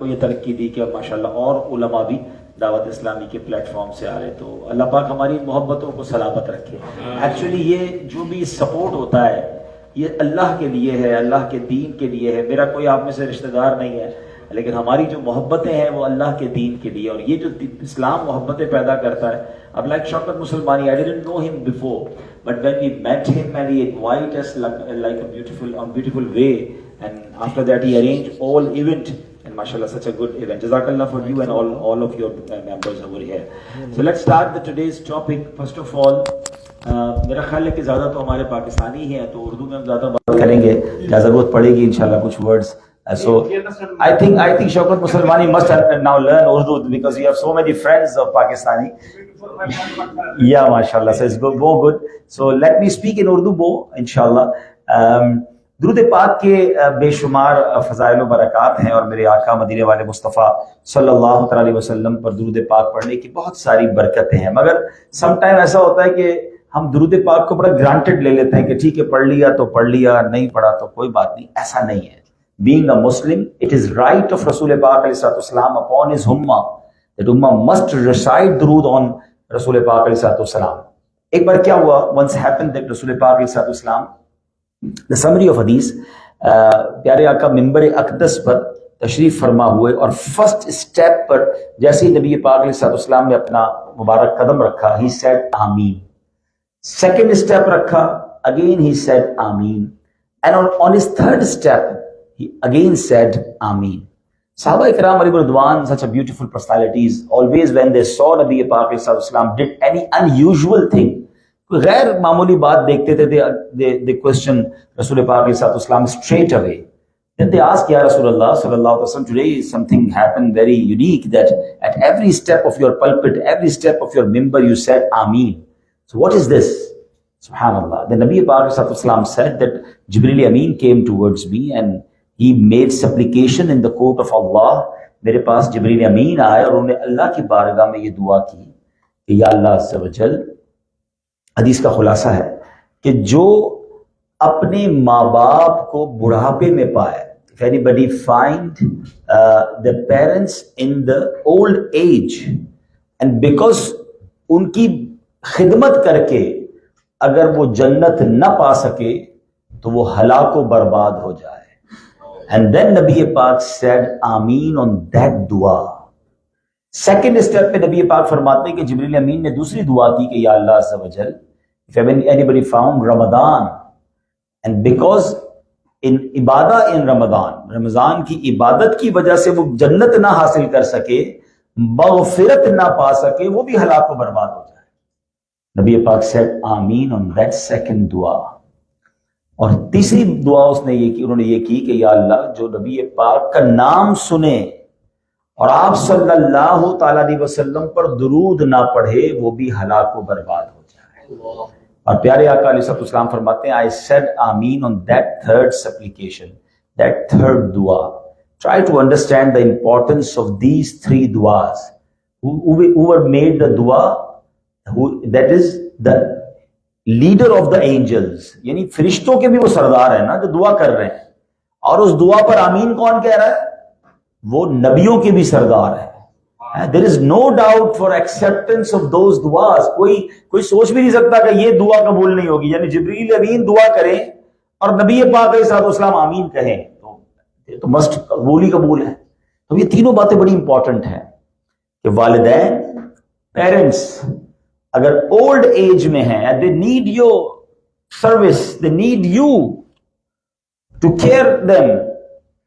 کو یہ ترقی دی کہ ماشاءاللہ اور علماء بھی دعوت اسلامی کے پلیٹ فارم سے آ رہے، تو اللہ پاک ہماری محبتوں کو سلامت رکھے۔ ایکچولی یہ جو بھی سپورٹ ہوتا ہے یہ اللہ کے لیے ہے، اللہ کے دین کے لیے ہے۔ میرا کوئی آپ میں سے رشتہ دار نہیں ہے، لیکن ہماری جو محبتیں ہیں وہ اللہ کے دین کے لیے، اور یہ جو اسلام محبتیں پیدا کرتا ہے۔ اب لائک شوکت مسلمانی، I didn't know him before, but when we met him and he invited us like a beautiful way, and after that he arranged all event, and mashallah such a good event. Jazakallah for you and all of your members over here. So let's start today's topic. First of all, میرا خیال ہے کہ زیادہ تو ہمارے پاکستانی ہی ہیں، تو اردو میں ہم زیادہ بات کریں گے، کیا ضرورت پڑے گی انشاءاللہ کچھ words. So I think Shaukat Musalmani must now learn Urdu because you have so many friends of Pakistani. Yeah, mashallah, so it's go good. So let me speak in Urdu inshallah. درود پاک کے بے شمار فضائل و برکات ہیں، اور میرے آقا مدینے والے مصطفیٰ صلی اللہ تعالی علیہ وسلم پر درود پاک پڑھنے کی بہت ساری برکتیں ہیں، مگر سم ٹائم ایسا ہوتا ہے کہ ہم درود پاک کو بڑا گرانٹڈ لے لیتے ہیں کہ ٹھیک ہے پڑھ لیا تو پڑھ لیا، نہیں پڑھا تو کوئی بات نہیں۔ ایسا نہیں ہے۔ Being a Muslim, it is right of Rasul Pak ﷺ upon his ummah that ummah must recite durood on Rasul Pak ﷺ. ایک بار کیا ہوا، once happened that Rasul Pak ﷺ, the summary of hadith, پیارے آقا ممبر اقدس پر تشریف فرما ہوئے، اور فرسٹ اسٹیپ پر جیسے ہی نبی پاک علیہ السلام نے اپنا مبارک قدم رکھا، he said آمین. سیکنڈ اسٹیپ رکھا، again he said آمین. And on his third step he again said Ameen. Sahaba Ikram alayhi ridwan, such a beautiful personalities, always when they saw Nabi Pak ﷺ did any unusual thing, غیر معمولی بات دیکھتے تھے، they question Rasul Pak ﷺ straight away. Then they ask, Ya Rasulullah sallallahu alaihi wasallam, today something happened very unique, that at every step of your pulpit, every step of your minbar you said Ameen. So what is this? Subhanallah. The Nabi Pak ﷺ said that Jibreel Ameen came towards me and he made supplication in the court of Allah. میرے پاس جبریل امین آئے اور انہوں نے اللہ کی بارگاہ میں یہ دعا کی کہ یا اللہ عز و جل، حدیث کا خلاصہ ہے کہ جو اپنے ماں باپ کو بڑھاپے میں پائے، if anybody find the parents in the old age and because ان کی خدمت کر کے اگر وہ جنت نہ پا سکے تو وہ ہلاک و برباد ہو جائے. And then Nabi Pak said Ameen on that dua. Second step پہ نبی پاک فرماتے ہیں کہ جبریل امین نے دوسری دعا کی کہ یا اللہ عز و جل، if anybody found Ramadan and because in ibadah in رمضان کی عبادت کی وجہ سے وہ جنت نہ حاصل کر سکے، مغفرت نہ پا سکے، وہ بھی ہلاک و برباد ہو جائے. نبی پاک said Ameen on that second dua. اور تیسری دعا انہوں نے یہ کی کہ یا اللہ، جو نبی پاک کا نام سنے اور آپ صلی اللہ تعالی علیہ وسلم پر درود نہ پڑھے، وہ بھی ہلاک و برباد ہو جائے. اور پیارے آقا علیہ السلام فرماتے ہیں I said Ameen on that third supplication, that third dua. Try to understand the importance of these three duas. Whoever made the dua, that is the leader of the angels, یعنی فرشتوں کے بھی وہ سردار ہیں نا جو دعا کر رہے ہیں، اور اس دعا پر آمین کون کہہ رہا ہے؟ وہ نبیوں کے بھی سردار ہیں. There is no doubt for acceptance of those duas. کوئی سوچ بھی نہیں سکتا کہ یہ دعا قبول نہیں ہوگی، یعنی جبریل امین دعا کریں اور نبی پاک علیہ السلام آمین کہیں تو مسٹ قبول ہی قبول ہے. تو یہ تینوں باتیں بڑی امپورٹنٹ ہیں کہ والدین، پیرنٹس اگر اولڈ ایج میں ہیں، they need your service, they need you to care them،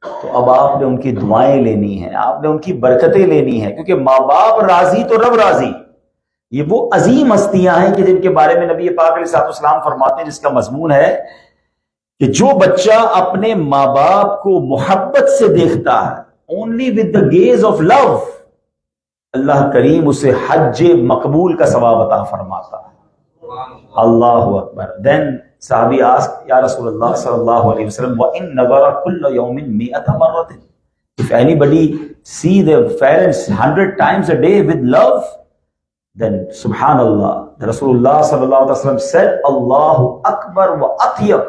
تو اب آپ نے ان کی دعائیں لینی ہیں، آپ نے ان کی برکتیں لینی ہیں، کیونکہ ماں باپ راضی تو رب راضی. یہ وہ عظیم ہستیاں ہیں کہ جن کے بارے میں نبی پاک علیہ السلام فرماتے ہیں، جس کا مضمون ہے کہ جو بچہ اپنے ماں باپ کو محبت سے دیکھتا ہے، only with the gaze of love، اللہ کریم اسے حج مقبول کا ثواب عطا فرماتا ہے. اللہ اکبر. Then صحابی asked, یا رسول اللہ صلی اللہ علیہ وسلم، وَإِن نَظَرَ كُلَّ يَوْمٍ 100 مَرَّةٍ. If anybody see their parents 100 times a day with love, then subhanallah, the Rasulullah sallallahu alaihi wasallam said, Allahu akbar wa atyab.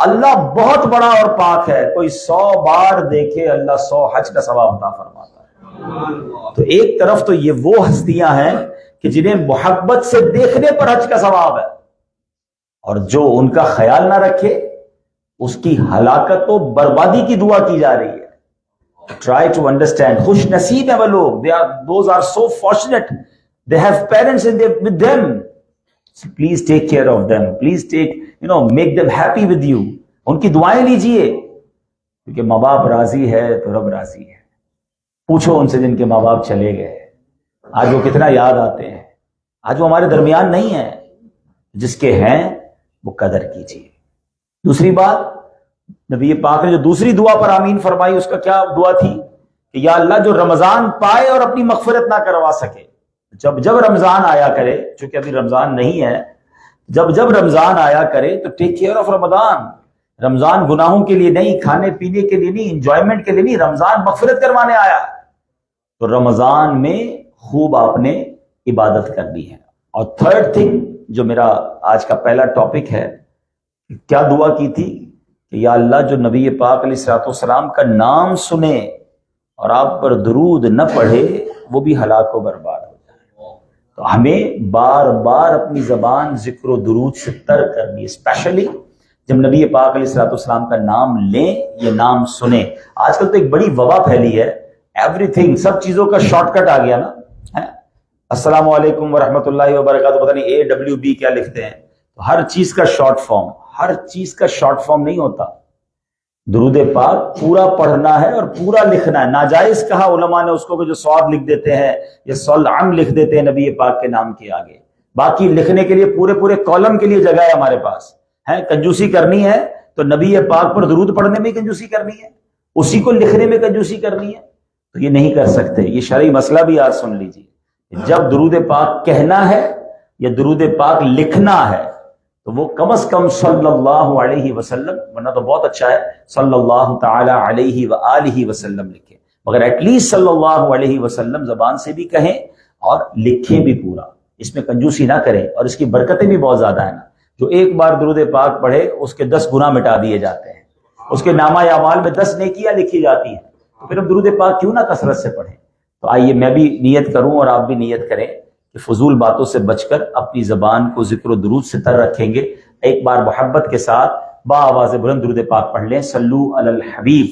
اللہ بہت بڑا اور پاک ہے، کوئی 100 بار دیکھے اللہ 100 حج کا ثواب عطا فرماتا ہے۔ تو ایک طرف تو یہ وہ ہستیاں ہیں کہ جنہیں محبت سے دیکھنے پر حج کا ثواب ہے، اور جو ان کا خیال نہ رکھے اس کی ہلاکت و بربادی کی دعا کی جا رہی ہے۔ Try to understand. خوش نصیب ہیں وہ لوگ. Those are so fortunate. They have parents with them. So please take care of them. Please make them happy with you. ان کی دعائیں لیجئے، کیونکہ ماں باپ راضی ہے تو رب راضی ہے۔ پوچھو ان سے جن کے ماں باپ چلے گئے، آج وہ کتنا یاد آتے ہیں، آج وہ ہمارے درمیان نہیں ہیں۔ جس کے ہیں وہ قدر کیجیے۔ دوسری بات، نبی پاک نے جو دوسری دعا پر آمین فرمائی، اس کا کیا دعا تھی کہ یا اللہ جو رمضان پائے اور اپنی مغفرت نہ کروا سکے، جب رمضان آیا کرے، چونکہ ابھی رمضان نہیں ہے، جب رمضان آیا کرے تو ٹیک کیئر آف رمضان۔ رمضان گناہوں کے لیے نہیں، کھانے پینے کے لیے نہیں، انجوائمنٹ کے لیے نہیں، رمضان مغفرت کروانے آیا۔ تو رمضان میں خوب آپ نے عبادت کرنی ہے۔ اور تھرڈ تھنگ جو میرا آج کا پہلا ٹاپک ہے، کیا دعا کی تھی کہ یا اللہ جو نبی پاک علیہ الصلوۃ والسلام کا نام سنے اور آپ پر درود نہ پڑھے وہ بھی ہلاک و برباد ہو جائے۔ تو ہمیں بار بار اپنی زبان ذکر و درود سے تر کرنی ہے، اسپیشلی جب نبی پاک علیہ الصلوۃ والسلام کا نام لیں یا نام سنیں۔ آج کل تو ایک بڑی وبا پھیلی ہے، ایوری تھنگ، سب چیزوں کا شارٹ کٹ آ گیا نا۔ السلام علیکم ورحمۃ اللہ وبرکاتہ، پتہ نہیں AWB کیا لکھتے ہیں۔ تو ہر چیز کا شارٹ فارم، ہر چیز کا شارٹ فارم نہیں ہوتا۔ درود پاک پورا پڑھنا ہے اور پورا لکھنا ہے۔ ناجائز کہا علماء نے اس کو کہ جو صاد لکھ دیتے ہیں یا صل عم لکھ دیتے ہیں نبی پاک کے نام کے آگے، باقی لکھنے کے لیے پورے کالم کے لیے جگہ ہے ہمارے پاس ہے۔ کنجوسی کرنی ہے تو نبی پاک پر درود پڑھنے میں کنجوسی کرنی ہے، اسی کو لکھنے میں کنجوسی کرنی ہے، تو یہ نہیں کر سکتے۔ یہ شرعی مسئلہ بھی آج سن لیجیے، جب درود پاک کہنا ہے یا درود پاک لکھنا ہے تو وہ کم از کم صلی اللہ علیہ وسلم، ورنہ تو بہت اچھا ہے صلی اللہ تعالی علیہ وآلہ وسلم لکھیں، مگر ایٹ لیسٹ صلی اللہ علیہ وسلم زبان سے بھی کہیں اور لکھیں بھی پورا، اس میں کنجوسی نہ کریں۔ اور اس کی برکتیں بھی بہت زیادہ ہیں نا، جو ایک بار درود پاک پڑھے اس کے 10 گناہ مٹا دیے جاتے ہیں، اس کے نامہ اعمال میں 10 نیکیاں لکھی جاتی ہیں۔ تو پھر ہم درود پاک کیوں نہ کثرت سے پڑھیں؟ تو آئیے میں بھی نیت کروں اور آپ بھی نیت کریں کہ فضول باتوں سے بچ کر اپنی زبان کو ذکر و درود سے تر رکھیں گے۔ ایک بار محبت کے ساتھ با آواز بلند درود پاک پڑھ لیں۔ صلو علی الحبیب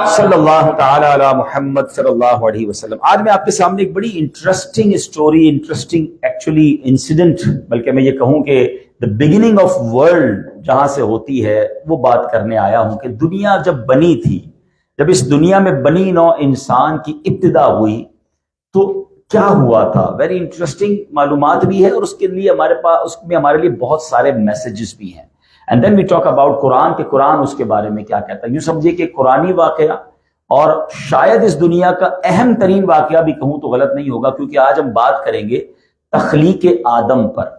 صلی اللہ تعالی علی محمد صلی اللہ علیہ وسلم۔ آج میں آپ کے سامنے ایک بڑی interesting story, interesting actually incident, بلکہ میں یہ کہوں کہ the beginning of world جہاں سے ہوتی ہے وہ بات کرنے آیا ہوں کہ دنیا جب بنی تھی، جب اس دنیا میں بنی نوع انسان کی ابتدا ہوئی تو کیا ہوا تھا۔ ویری انٹرسٹنگ معلومات بھی ہے اور اس کے لیے ہمارے پاس، اس میں ہمارے لیے بہت سارے میسیجز بھی ہیں۔ And then we talk about Quran, کہ قرآن اس کے بارے میں کیا کہتا ہے۔ یوں سمجھے کہ قرآنی واقعہ، اور شاید اس دنیا کا اہم ترین واقعہ بھی کہوں تو غلط نہیں ہوگا، کیونکہ آج ہم بات کریں گے تخلیق آدم پر،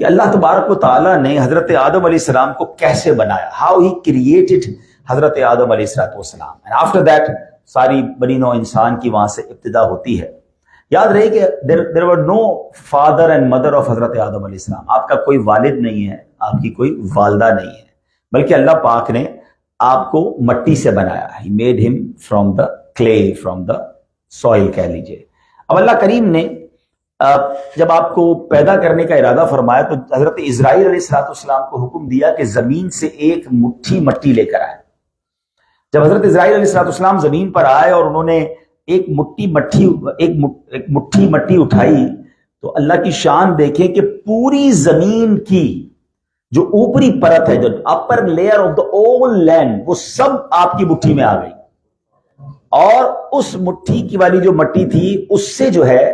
کہ اللہ تبارک و تعالیٰ نے حضرت آدم علیہ السلام کو کیسے بنایا، ہاؤ ہی کریٹڈ حضرت آدم علیہ السلام۔ اینڈ آفٹر دیٹ ساری بنی نوع انسان کی وہاں سے ابتدا ہوتی ہے۔ یاد رہے کہ there were no father and mother of حضرت آدم علیہ السلام۔ آپ کا کوئی والد نہیں ہے، آپ کی کوئی والدہ نہیں ہے، بلکہ اللہ پاک نے آپ کو مٹی سے بنایا۔ He made him from the clay, from the soil کہہ لیجئے۔ اب اللہ کریم نے جب آپ کو پیدا کرنے کا ارادہ فرمایا تو حضرت اسرائیل علیہ السلام کو حکم دیا کہ زمین سے ایک مٹھی مٹی لے کر آئے۔ جب حضرت اسرائیل علیہ السلام زمین پر آئے اور انہوں نے ایک مٹھی مٹی اٹھائی تو اللہ کی شان دیکھیں کہ پوری زمین کی جو اوپری پرت ہے، جو اپر لیئر آف دا اول لینڈ، وہ سب آپ کی مٹھی میں آ گئی، اور اس مٹھی کی والی جو مٹی تھی اس سے جو ہے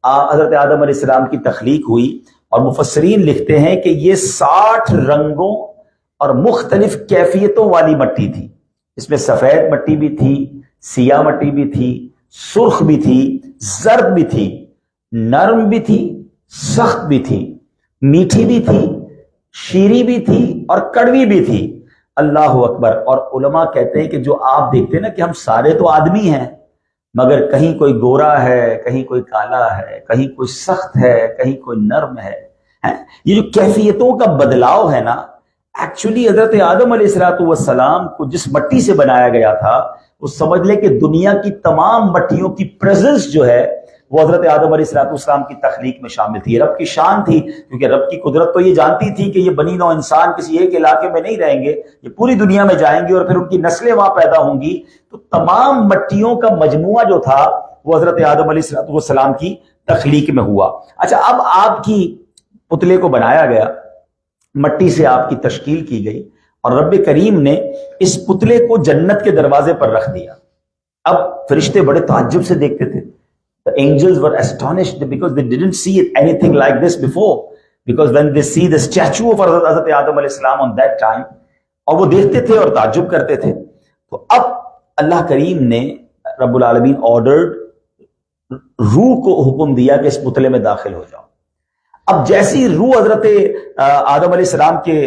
حضرت آدم علیہ السلام کی تخلیق ہوئی۔ اور مفسرین لکھتے ہیں کہ یہ 60 رنگوں اور مختلف کیفیتوں والی مٹی تھی۔ اس میں سفید مٹی بھی تھی، سیاہ مٹی بھی تھی، سرخ بھی تھی، زرد بھی تھی، نرم بھی تھی، سخت بھی تھی، میٹھی بھی تھی، شیریں بھی تھی اور کڑوی بھی تھی۔ اللہ اکبر۔ اور علماء کہتے ہیں کہ جو آپ دیکھتے ہیں نا کہ ہم سارے تو آدمی ہیں، مگر کہیں کوئی گورا ہے، کہیں کوئی کالا ہے، کہیں کوئی سخت ہے، کہیں کوئی نرم ہے۔ یہ جو کیفیتوں کا بدلاؤ ہے نا، ایکچولی حضرت آدم علیہ السلام کو جس مٹی سے بنایا گیا تھا وہ سمجھ لے کہ دنیا کی تمام مٹیوں کی پریزنس جو ہے وہ حضرت آدم علیہ السلام کی تخلیق میں شامل تھی. رب کی شان تھی, کیونکہ رب کی قدرت تو یہ جانتی تھی کہ یہ بنی نوع انسان کسی ایک علاقے میں نہیں رہیں گے, یہ پوری دنیا میں جائیں گے اور پھر ان کی نسلیں وہاں پیدا ہوں گی. تو تمام مٹیوں کا مجموعہ جو تھا وہ حضرت آدم علیہ السلام کی تخلیق میں ہوا. اچھا, اب آپ کی پتلے کو بنایا گیا, مٹی سے آپ کی تشکیل کی گئی, اور رب کریم نے اس پتلے کو جنت کے دروازے پر رکھ دیا. اب فرشتے بڑے تعجب سے دیکھتے تھے. The angels were astonished because they didn't see anything like this before. Because when they see the statue of Hazrat Adam alayhi salam on that time, اور وہ دیکھتے تھے اور تعجب کرتے تھے. تو اب اللہ کریم نے رب العالمین آرڈرڈ روح کو حکم دیا کہ اس پتلے میں داخل ہو جاؤ. اب جیسی روح حضرت آدم علیہ السلام کے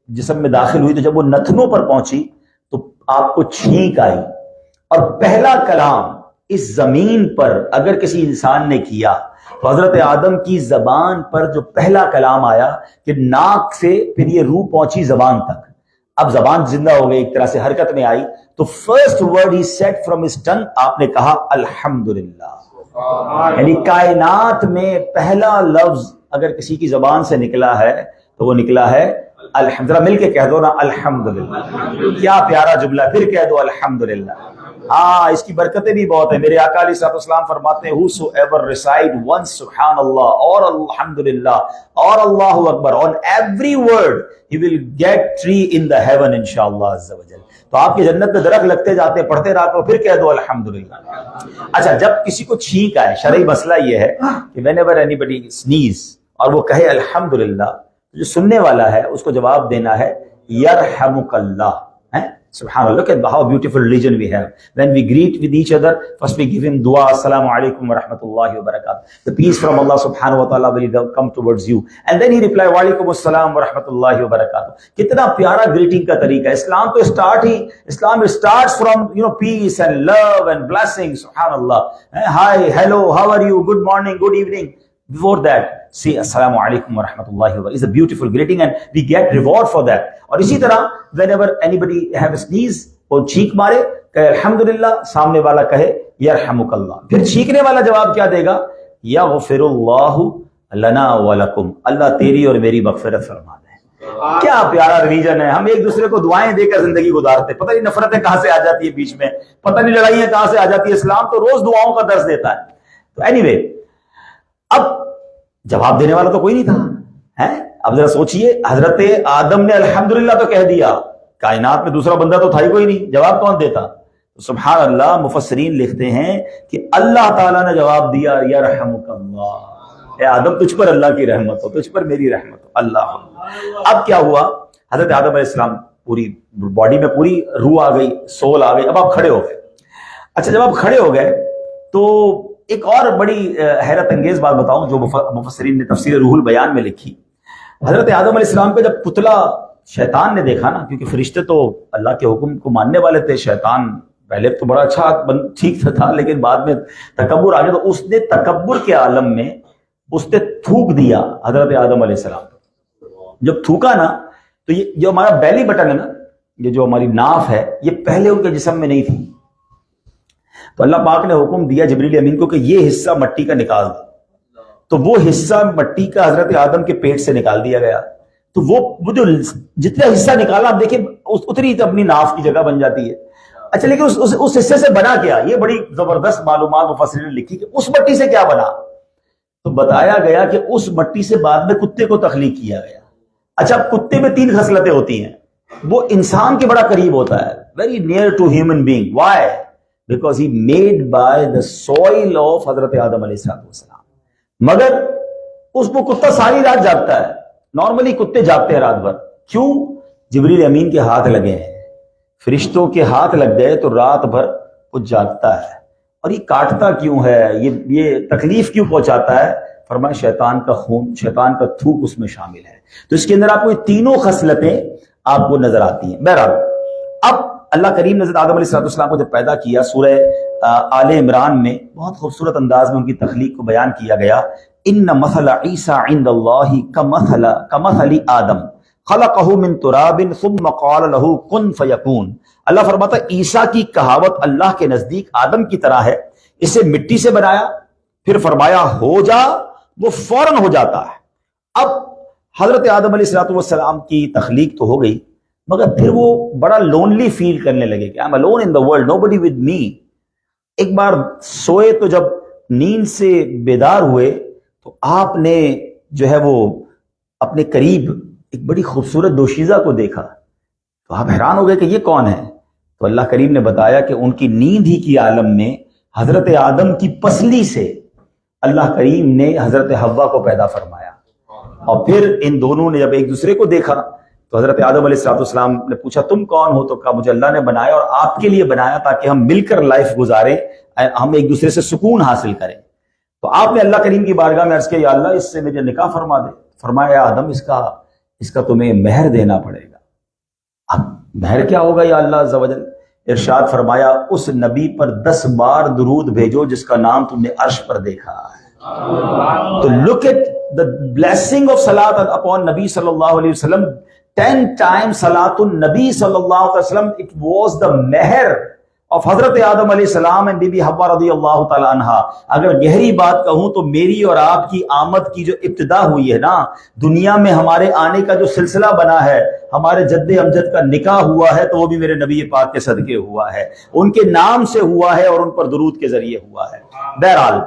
جسم میں داخل ہوئی تو جب وہ نتنوں پر پہنچی تو آپ کو چھینک آئی, اور پہلا کلام اس زمین پر اگر کسی انسان نے کیا تو حضرت آدم کی زبان پر جو پہلا کلام آیا کہ ناک سے پھر یہ روح پہنچی زبان تک. اب زبان زندہ ہو گئی, ایک طرح سے حرکت میں آئی. تو فرسٹ ورڈ ہی سیٹ فرام ہز ٹنگ, آپ نے کہا الحمدللہ. یعنی کائنات میں پہلا لفظ اگر کسی کی زبان سے نکلا ہے تو وہ نکلا ہے الحمد. ذرا مل کے کہہ دو نا الحمدللہ. کیا پیارا جملہ, پھر کہہ دو الحمدللہ. ہاں, اس کی برکتیں بھی بہت ہیں. میرے آقا علیہ الصلوۃ والسلام فرماتے ہیں whosoever recite once سبحان اللہ اور الحمدللہ اور اللہ اکبر on every word he will get tree in the heaven انشاءاللہ عز و جل. تو آپ کی جنت میں درخت لگتے جاتے ہیں, پڑھتے رہا کرو, پھر کہہ دو الحمدللہ. اچھا, جب کسی کو چھینک آئے, شرعی مسئلہ یہ ہے کہ whenever anybody sneeze اور وہ کہے الحمدللہ, جو سننے والا ہے اس کو جواب دینا ہے یرحمک اللہ. Subhanallah, look at how beautiful religion we have. When we greet with each other, first we give him dua, assalamu alaikum wa rahmatullahi wa barakatuh. The peace from Allah subhanahu wa ta'ala will come towards you. And then he reply, wa alaikum assalam wa rahmatullahi wa barakatuh. Kitna pyara greeting ka tariqa. Islam starts from, peace and love and blessings. Subhanallah. Hi, hello, how are you? Good morning, good evening. Before that, say assalamu alaikum wa rahmatullahi wa barakatuh. It's a beautiful greeting and we get reward for that. اور اسی طرح whenever anybody have a sneeze, وہ چھینک مارے, کہے الحمدللہ, سامنے والا کہے یرحمک اللہ. پھر چھینکنے والا جواب کیا دے گا؟ یغفر اللہ لنا ولکم. اللہ تیری اور میری مغفرت فرما دے. کیا پیارا ریلیجن ہے. ہم ایک دوسرے کو دعائیں دے کر زندگی گزارتے, پتہ نہیں نفرتیں کہاں سے آ جاتی ہے بیچ میں, پتہ نہیں لڑائیاں کہاں سے آ جاتی ہے. اسلام تو روز دعاؤں کا درس دیتا ہے. تو اینی وے, اب جواب دینے والا تو کوئی نہیں تھا. اب ذرا سوچئے, حضرت آدم نے الحمدللہ تو کہہ دیا, کائنات میں دوسرا بندہ تو تھا ہی کوئی نہیں, جواب کون دیتا؟ سبحان اللہ. مفسرین لکھتے ہیں کہ اللہ تعالیٰ نے جواب دیا یرحمک اللہ. اے آدم, تجھ پر اللہ کی رحمت ہو, تجھ پر میری رحمت ہو. اللہ. اب کیا ہوا, حضرت آدم علیہ السلام پوری باڈی میں پوری روح آ گئی, سول آ گئی. اب آپ کھڑے ہو گئے. اچھا, جب آپ کھڑے ہو گئے تو ایک اور بڑی حیرت انگیز بات بتاؤں جو مفسرین نے تفسیر روح البیان میں لکھی. حضرت آدم علیہ السلام کا جب پتلا شیطان نے دیکھا نا, کیونکہ فرشتے تو اللہ کے حکم کو ماننے والے تھے, شیطان پہلے تو بڑا اچھا ٹھیک تھا لیکن بعد میں تکبر آ گیا, تو اس نے تکبر کے عالم میں اس نے تھوک دیا حضرت آدم علیہ السلام. جب تھوکا نا تو یہ جو ہمارا بیلی بٹن ہے نا, یہ جو ہماری ناف ہے, یہ پہلے ان کے جسم میں نہیں تھی. تو اللہ پاک نے حکم دیا جبریل امین کو کہ یہ حصہ مٹی کا نکال دو. تو وہ حصہ مٹی کا حضرت آدم کے پیٹ سے نکال دیا گیا. تو وہ جو جتنا حصہ نکالا, آپ دیکھیں اتنی اپنی ناف کی جگہ بن جاتی ہے. اچھا, لیکن اس حصے سے بنا کیا؟ یہ بڑی زبردست معلومات مفسرین نے لکھی کہ اس مٹی سے کیا بنا. تو بتایا گیا کہ اس مٹی سے بعد میں کتے کو تخلیق کیا گیا. اچھا, کتے میں 3 خصلتیں ہوتی ہیں. وہ انسان کے بڑا قریب ہوتا ہے, very near to human being. Why? Because he made by the soul of حضرت آدم علیہ السلام. مگر اس کو کتا ساری رات جاگتا ہے. نارملی کتے جاگتے ہیں رات بھر. کیوں؟ جبریل امین کے ہاتھ لگے ہیں, فرشتوں کے ہاتھ لگ گئے تو رات بھر وہ جاگتا ہے. اور یہ کاٹتا کیوں ہے, یہ تکلیف کیوں پہنچاتا ہے؟ فرمایا شیطان کا خون, شیطان کا تھوک اس میں شامل ہے. تو اس کے اندر آپ کو یہ تینوں خصلتیں آپ کو نظر آتی ہیں. بہرحال, اب اللہ کریم نے حضرت آدم علیہ السلام کو جب پیدا کیا, سورہ آل عمران میں بہت خوبصورت انداز میں ان کی تخلیق کو بیان کیا گیا. ان مثل عیسیٰ عند اللہ کمثل آدم خلقہ من تراب ثم قال له کن فیکون. اللہ فرماتا ہے عیسیٰ کی کہاوت اللہ کے نزدیک آدم کی طرح ہے. اسے مٹی سے بنایا، پھر فرمایا ہو جا، وہ فوراً ہو جاتا ہے. اب حضرت آدم علیہ السلام کی تخلیق تو ہو گئی، مگر پھر وہ بڑا لونلی فیل کرنے لگے کہ I'm alone in the world, nobody with me. ایک بار سوئے تو جب نیند سے بیدار ہوئے تو آپ نے جو ہے وہ اپنے قریب ایک بڑی خوبصورت دوشیزہ کو دیکھا. تو آپ حیران ہو گئے کہ یہ کون ہے. تو اللہ کریم نے بتایا کہ ان کی نیند ہی کی عالم میں حضرت آدم کی پسلی سے اللہ کریم نے حضرت حوا کو پیدا فرمایا. اور پھر ان دونوں نے جب ایک دوسرے کو دیکھا تو حضرت آدم علیہ السلام نے پوچھا تم کون ہو؟ تو کہا مجھے اللہ نے بنایا اور آپ کے لیے بنایا تاکہ ہم مل کر لائف گزاریں، ہم ایک دوسرے سے سکون حاصل کریں. تو آپ نے اللہ کریم کی بارگاہ میں عرض کیا یا اللہ اس سے مجھے نکاح فرما دے. فرمایا آدم اس کا تمہیں مہر دینا پڑے گا. اب مہر کیا ہوگا یا اللہ عز و جل؟ ارشاد فرمایا اس نبی پر 10 بار درود بھیجو جس کا نام تم نے عرش پر دیکھا ہے. تو look at the blessing of salat upon Nabi sallallahu alayhi wasallam. 10 times salatun Nabi sallallahu alayhi wasallam. It was the meher of Hazrat Adam alayhi salam and Bibi Hawwa radiyallahu ta'ala anha. اگر گہری بات کہوں تو میری اور آپ کی آمد کی جو ابتدا ہوئی ہے نا دنیا میں، ہمارے آنے کا جو سلسلہ بنا ہے، ہمارے جد امجد کا نکاح ہوا ہے تو وہ بھی میرے نبی پاک کے صدقے ہوا ہے، ان کے نام سے ہوا ہے اور ان پر درود کے ذریعے ہوا ہے. بہرحال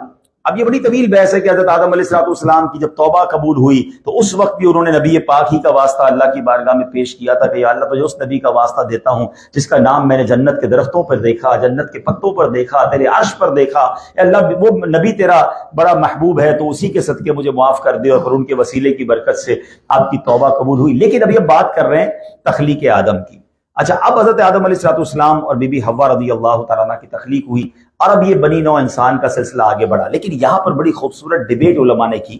اب یہ بڑی طویل بحث ہے کہ حضرت آدم علیہ السلام کی جب توبہ قبول ہوئی تو اس وقت بھی انہوں نے نبی پاک ہی کا واسطہ اللہ کی بارگاہ میں پیش کیا تھا کہ یا اللہ تجھے اس نبی کا واسطہ دیتا ہوں جس کا نام میں نے جنت کے درختوں پر دیکھا، جنت کے پتوں پر دیکھا، تیرے عرش پر دیکھا. اے اللہ وہ نبی تیرا بڑا محبوب ہے تو اسی کے صدقے مجھے معاف کر دے، اور پھر ان کے وسیلے کی برکت سے آپ کی توبہ قبول ہوئی. لیکن ابھی اب بات کر رہے ہیں تخلیق آدم کی. اچھا اب حضرت آدم علیہ السلام اور بی بی حوا رضی اللہ تعالیٰ عنہ کی تخلیق ہوئی اور اب یہ بنی نوع انسان کا سلسلہ آگے بڑھا. لیکن یہاں پر بڑی خوبصورت ڈیبیٹ علماء نے کی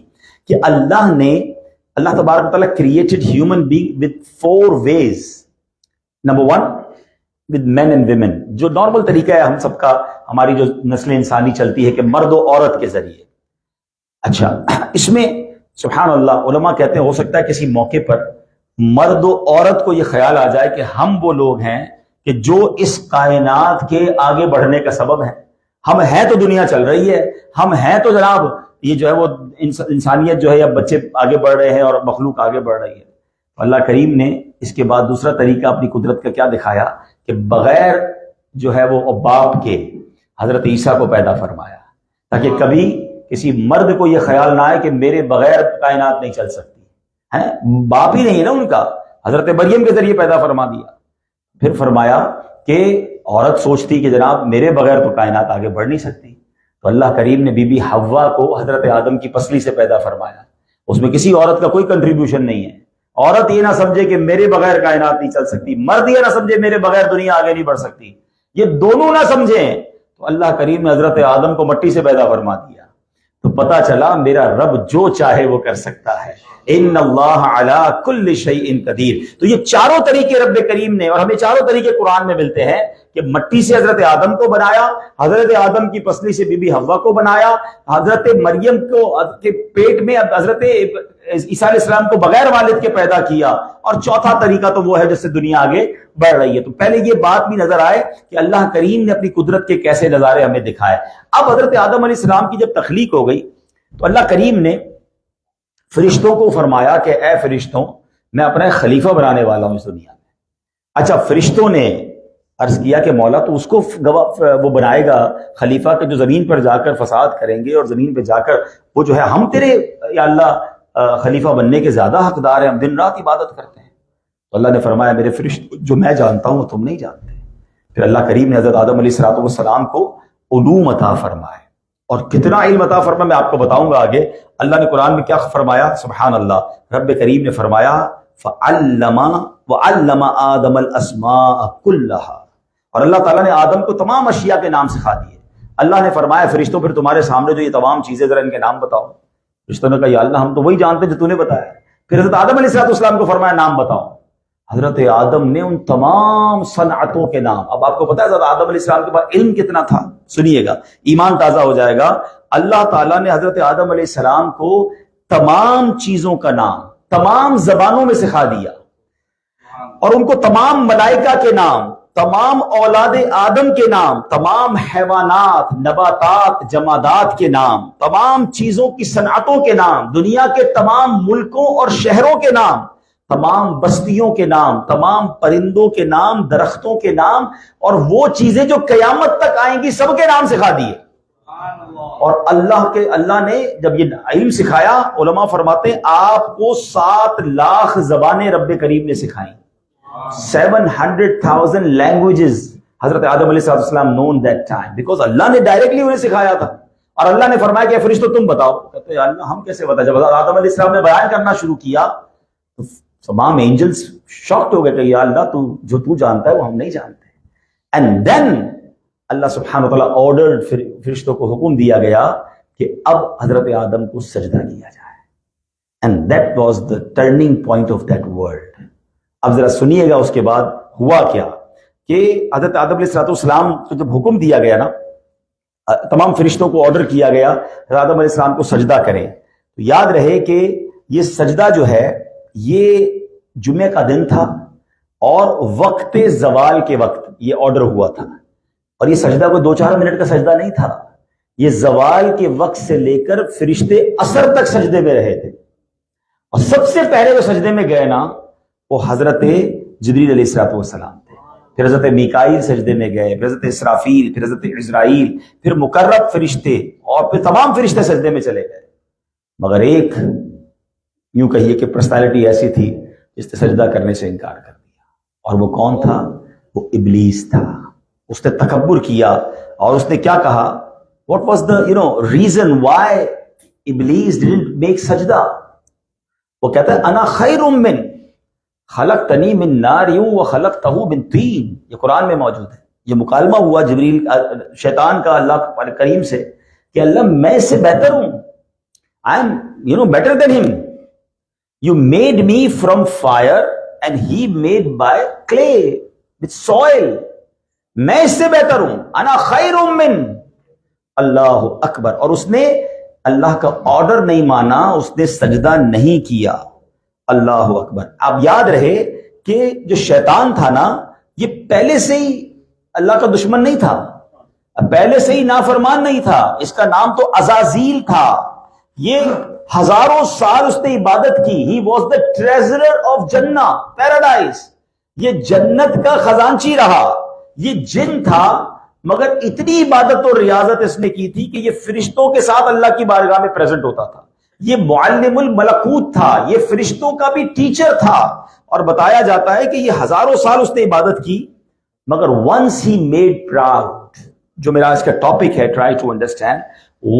کہ اللہ تبارک و تعالیٰ created human being with 4 ways. Number 1 with men and women, جو نارمل طریقہ ہے ہم سب کا، ہماری جو نسل انسانی چلتی ہے کہ مرد و عورت کے ذریعے. اچھا اس میں سبحان اللہ علماء کہتے ہیں ہو سکتا ہے کسی موقع پر مرد و عورت کو یہ خیال آ جائے کہ ہم وہ لوگ ہیں کہ جو اس کائنات کے آگے بڑھنے کا سبب ہیں. ہم ہیں تو دنیا چل رہی ہے، ہم ہیں تو جناب یہ جو ہے وہ انسانیت جو ہے یا بچے آگے بڑھ رہے ہیں اور مخلوق آگے بڑھ رہی ہے. اللہ کریم نے اس کے بعد دوسرا طریقہ اپنی قدرت کا کیا دکھایا کہ بغیر جو ہے وہ باپ کے حضرت عیسیٰ کو پیدا فرمایا تاکہ کبھی کسی مرد کو یہ خیال نہ آئے کہ میرے بغیر کائنات نہیں چل سکتی ہے. باپ ہی نہیں ہے نا ان کا، حضرت مریم کے ذریعے پیدا فرما دیا. پھر فرمایا کہ عورت سوچتی کہ جناب میرے بغیر تو کائنات آگے بڑھ نہیں سکتی، تو اللہ کریم نے بی بی حوا کو حضرت آدم کی پسلی سے پیدا فرمایا. اس میں کسی عورت کا کوئی کنٹریبیوشن نہیں ہے. عورت یہ نہ سمجھے کہ میرے بغیر کائنات نہیں چل سکتی، مرد یہ نہ سمجھے میرے بغیر دنیا آگے نہیں بڑھ سکتی. یہ دونوں نہ سمجھیں تو اللہ کریم نے حضرت آدم کو مٹی سے پیدا فرما دیا. تو پتا چلا میرا رب جو چاہے وہ کر سکتا ہے. ان اللہ علی کل شیء قدیر. تو یہ چاروں طریقے رب کریم نے، اور ہمیں چاروں طریقے قرآن میں ملتے ہیں کہ مٹی سے حضرت آدم کو بنایا، حضرت آدم کی پسلی سے بی بی حوا کو بنایا، حضرت مریم کو کے پیٹ میں حضرت عیسیٰ علیہ السلام کو بغیر والد کے پیدا کیا، اور چوتھا طریقہ تو وہ ہے جس سے دنیا آگے بڑھ رہی ہے. تو پہلے یہ بات بھی نظر آئے کہ اللہ کریم نے اپنی قدرت کے کیسے نظارے ہمیں دکھائے. اب حضرت آدم علیہ السلام کی جب تخلیق ہو گئی تو اللہ کریم نے فرشتوں کو فرمایا کہ اے فرشتوں میں اپنا خلیفہ بنانے والا ہوں اس دنیا میں. اچھا فرشتوں نے عرض کیا کہ مولا تو اس کو وہ بنائے گا خلیفہ کہ جو زمین پر جا کر فساد کریں گے، اور زمین پہ جا کر وہ جو ہے ہم تیرے یا اللہ خلیفہ بننے کے زیادہ حقدار ہیں، ہم دن رات عبادت کرتے ہیں. تو اللہ نے فرمایا میرے فرشتوں جو میں جانتا ہوں تم نہیں جانتے. پھر اللہ کریم نے حضرت آدم علیہ السلام کو علوم عطا فرمائے، اور کتنا علم عطا فرمایا میں آپ کو بتاؤں گا آگے. اللہ نے قرآن میں کیا فرمایا سبحان اللہ، رب کریم نے فرمایا فَعَلَّمَ آدَمَ الْأَسْمَاءَ كُلَّهَا، اور اللہ تعالیٰ نے آدم کو تمام اشیاء کے نام سکھا دیے. اللہ نے فرمایا فرشتوں پھر تمہارے سامنے جو یہ تمام چیزیں ذرا ان کے نام بتاؤ. فرشتوں نے کہا یا اللہ ہم تو وہی جانتے جو تو نے بتایا. پھر حضرت آدم علیہ السلام کو فرمایا نام بتاؤ. حضرت آدم نے ان تمام صنعتوں کے نام، اب آپ کو پتا ہے حضرت آدم علیہ السلام کے پاس علم کتنا تھا، سنیے گا ایمان تازہ ہو جائے گا. اللہ تعالیٰ نے حضرت آدم علیہ السلام کو تمام چیزوں کا نام تمام زبانوں میں سکھا دیا. اور ان کو تمام ملائکہ کے نام، تمام اولاد آدم کے نام، تمام حیوانات، نباتات، جمادات کے نام، تمام چیزوں کی صنعتوں کے نام، دنیا کے تمام ملکوں اور شہروں کے نام، تمام بستیوں کے نام، تمام پرندوں کے نام، درختوں کے نام، اور وہ چیزیں جو قیامت تک آئیں گی سب کے نام سکھا دیے۔ اور اللہ نے جب یہ علم سکھایا، علماء فرماتے ہیں آپ کو 7 لاکھ زبانیں رب کریم نے سکھائیں، 700,000 languages حضرت آدم علیہ السلام known that time because اللہ نے ڈائریکٹلی انہیں سکھایا تھا۔ اور اللہ نے فرمایا کہ فرشتوں تم بتاؤ، کہتے ہیں اللہ ہم کیسے بتا؟ جب آدم علیہ السلام نے بیان کرنا شروع کیا تو تمام اینجلز شاکڈ ہو گئے کہ یا اللہ جو تو جانتا ہے وہ ہم نہیں جانتے۔ اینڈ دین اللہ سبحانہ وتعالیٰ آرڈرڈ، فرشتوں کو حکم دیا گیا کہ اب حضرت آدم کو سجدہ کیا جائے، and that was the turning point of that world. اب ذرا سنیے گا اس کے بعد ہوا کیا کہ حضرت آدم علیہ السلام کو جب حکم دیا گیا نا، تمام فرشتوں کو آرڈر کیا گیا حضرت آدم علیہ السلام کو سجدہ کریں، تو یاد رہے کہ یہ سجدہ جو ہے یہ جمعہ کا دن تھا اور وقت زوال کے وقت یہ آرڈر ہوا تھا، اور یہ سجدہ کوئی 2-4 منٹ کا سجدہ نہیں تھا، یہ زوال کے وقت سے لے کر فرشتے عصر تک سجدے میں رہے تھے، اور سب سے پہلے جو سجدے میں گئے نا وہ حضرت جبریل علیہ السلام تھے، پھر حضرت میکائیل سجدے میں گئے، پھر حضرت اسرافیل، پھر حضرت عزرائیل، پھر مقرب فرشتے، اور پھر تمام فرشتے سجدے میں چلے گئے، مگر ایک یوں کہیے کہ پرسنالٹی ایسی تھی جس نے سجدہ کرنے سے انکار کر دیا، اور وہ کون تھا؟ وہ ابلیس تھا۔ اس نے تکبر کیا اور اس نے کیا کہا؟ what was the reason why Iblis didn't make سجدہ؟ وہ کہتا ہے انا خیر من خلقتنی من نار وخلقتہ من طین، یہ قرآن میں موجود ہے۔ یہ مکالمہ ہوا جبریل شیطان کا اللہ کریم سے کہ اللہ میں اس سے بہتر ہوں، I am better than him. You made me from fire and he made by clay with soil. میں اس سے بہتر ہوں، انا خیر من، اللہ اکبر۔ اور اس نے اللہ کا آرڈر نہیں مانا، اس نے سجدہ نہیں کیا، اللہ اکبر۔ اب یاد رہے کہ جو شیطان تھا نا یہ پہلے سے ہی اللہ کا دشمن نہیں تھا، پہلے سے ہی نافرمان نہیں تھا، اس کا نام تو عزازیل تھا۔ یہ ہزاروں سال اس نے عبادت کی، ہی واز دا ٹریزرر آف جنہ پیراڈائز، یہ جنت کا خزانچی رہا، یہ جن تھا مگر اتنی عبادت اور ریاضت اس نے کی تھی کہ یہ فرشتوں کے ساتھ اللہ کی بارگاہ میں پریزنٹ ہوتا تھا، یہ معلم الملکوت تھا، یہ فرشتوں کا بھی ٹیچر تھا۔ اور بتایا جاتا ہے کہ یہ ہزاروں سال اس نے عبادت کی، مگر once he made proud، جو میرا اس کا ٹاپک ہے try to understand،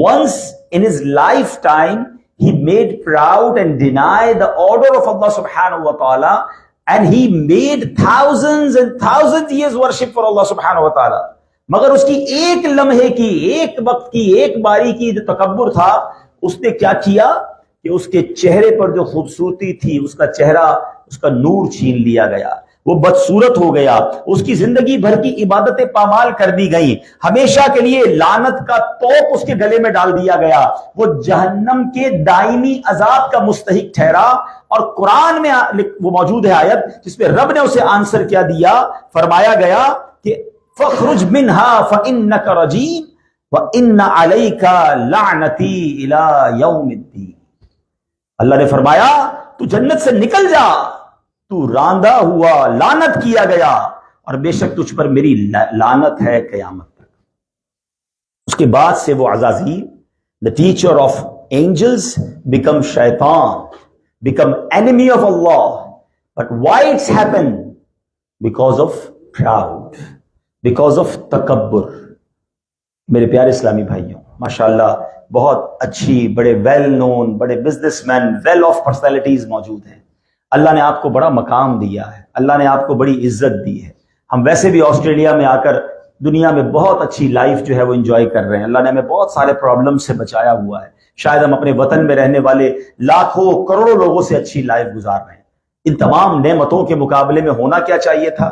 once in his lifetime he made proud and denied the order of Allah subhanahu wa ta'ala and he made thousands and thousands years worship for Allah subhanahu wa ta'ala، مگر اس کی ایک لمحے کی، ایک وقت کی، ایک باری کی جو تکبر تھا، اس نے کیا کیا کہ اس کے چہرے پر جو خوبصورتی تھی، اس کا چہرہ، اس کا نور چھین لیا گیا، وہ بدصورت ہو گیا، اس کی زندگی بھر کی عبادتیں پامال کر دی گئیں، ہمیشہ کے لیے لعنت کا توپ اس کے گلے میں ڈال دیا گیا، وہ جہنم کے دائمی عذاب کا مستحق ٹھہرا۔ اور قرآن میں وہ موجود ہے آیت جس میں رب نے اسے آنسر کیا دیا، فرمایا گیا کہ فَاخْرُجْ مِنْهَا فَإِنَّكَ رَجِيمٌ وَإِنَّ عَلَيْكَ لَعْنَتِي إِلَى يَوْمِ الدِّينِ۔ اللہ نے فرمایا تو جنت سے نکل جا، تو راندہ ہوا، لعنت کیا گیا، اور بے شک تجھ پر میری لعنت ہے قیامت تک۔ اس کے بعد سے وہ عزازیل، the teacher of angels، become شیطان، become enemy of Allah۔ But why it's happened? Because of proud، because of تکبر۔ میرے پیارے اسلامی بھائیوں، ماشاءاللہ بہت اچھی، بڑے ویل نون، بڑے businessman, well of personalities موجود ہیں۔ اللہ نے آپ کو بڑا مقام دیا ہے، اللہ نے آپ کو بڑی عزت دی ہے۔ ہم ویسے بھی آسٹریلیا میں آ کر دنیا میں بہت اچھی لائف جو ہے وہ انجوائے کر رہے ہیں، اللہ نے ہمیں بہت سارے پرابلم سے بچایا ہوا ہے، شاید ہم اپنے وطن میں رہنے والے لاکھوں کروڑوں لوگوں سے اچھی لائف گزار رہے ہیں۔ ان تمام نعمتوں کے مقابلے میں ہونا کیا چاہیے تھا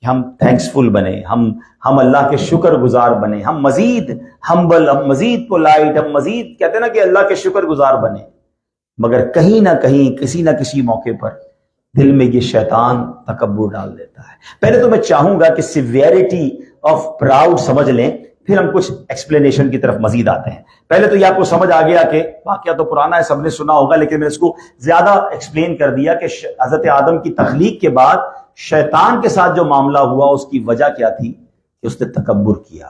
کہ ہم تھینکسفل بنے، ہم اللہ کے شکر گزار بنے، ہم مزید ہمبل، ہم مزید پولائٹ، ہم مزید کہتے ہیں نا کہ اللہ کے شکر گزار بنے۔ مگر کہیں نہ کہیں، کسی نہ کسی موقع پر دل میں یہ شیطان تکبر ڈال دیتا ہے. پہلے تو میں چاہوں گا کہ سیویریٹی آف پراؤڈ سمجھ لیں, پھر ہم کچھ ایکسپلینیشن کی طرف مزید آتے ہیں. پہلے تو یہ آپ کو سمجھ آ گیا کہ واقعہ تو پرانا ہے, سب نے سنا ہوگا, لیکن میں اس کو زیادہ ایکسپلین کر دیا کہ حضرت آدم کی تخلیق کے بعد شیطان کے ساتھ جو معاملہ ہوا اس کی وجہ کیا تھی کہ اس نے تکبر کیا.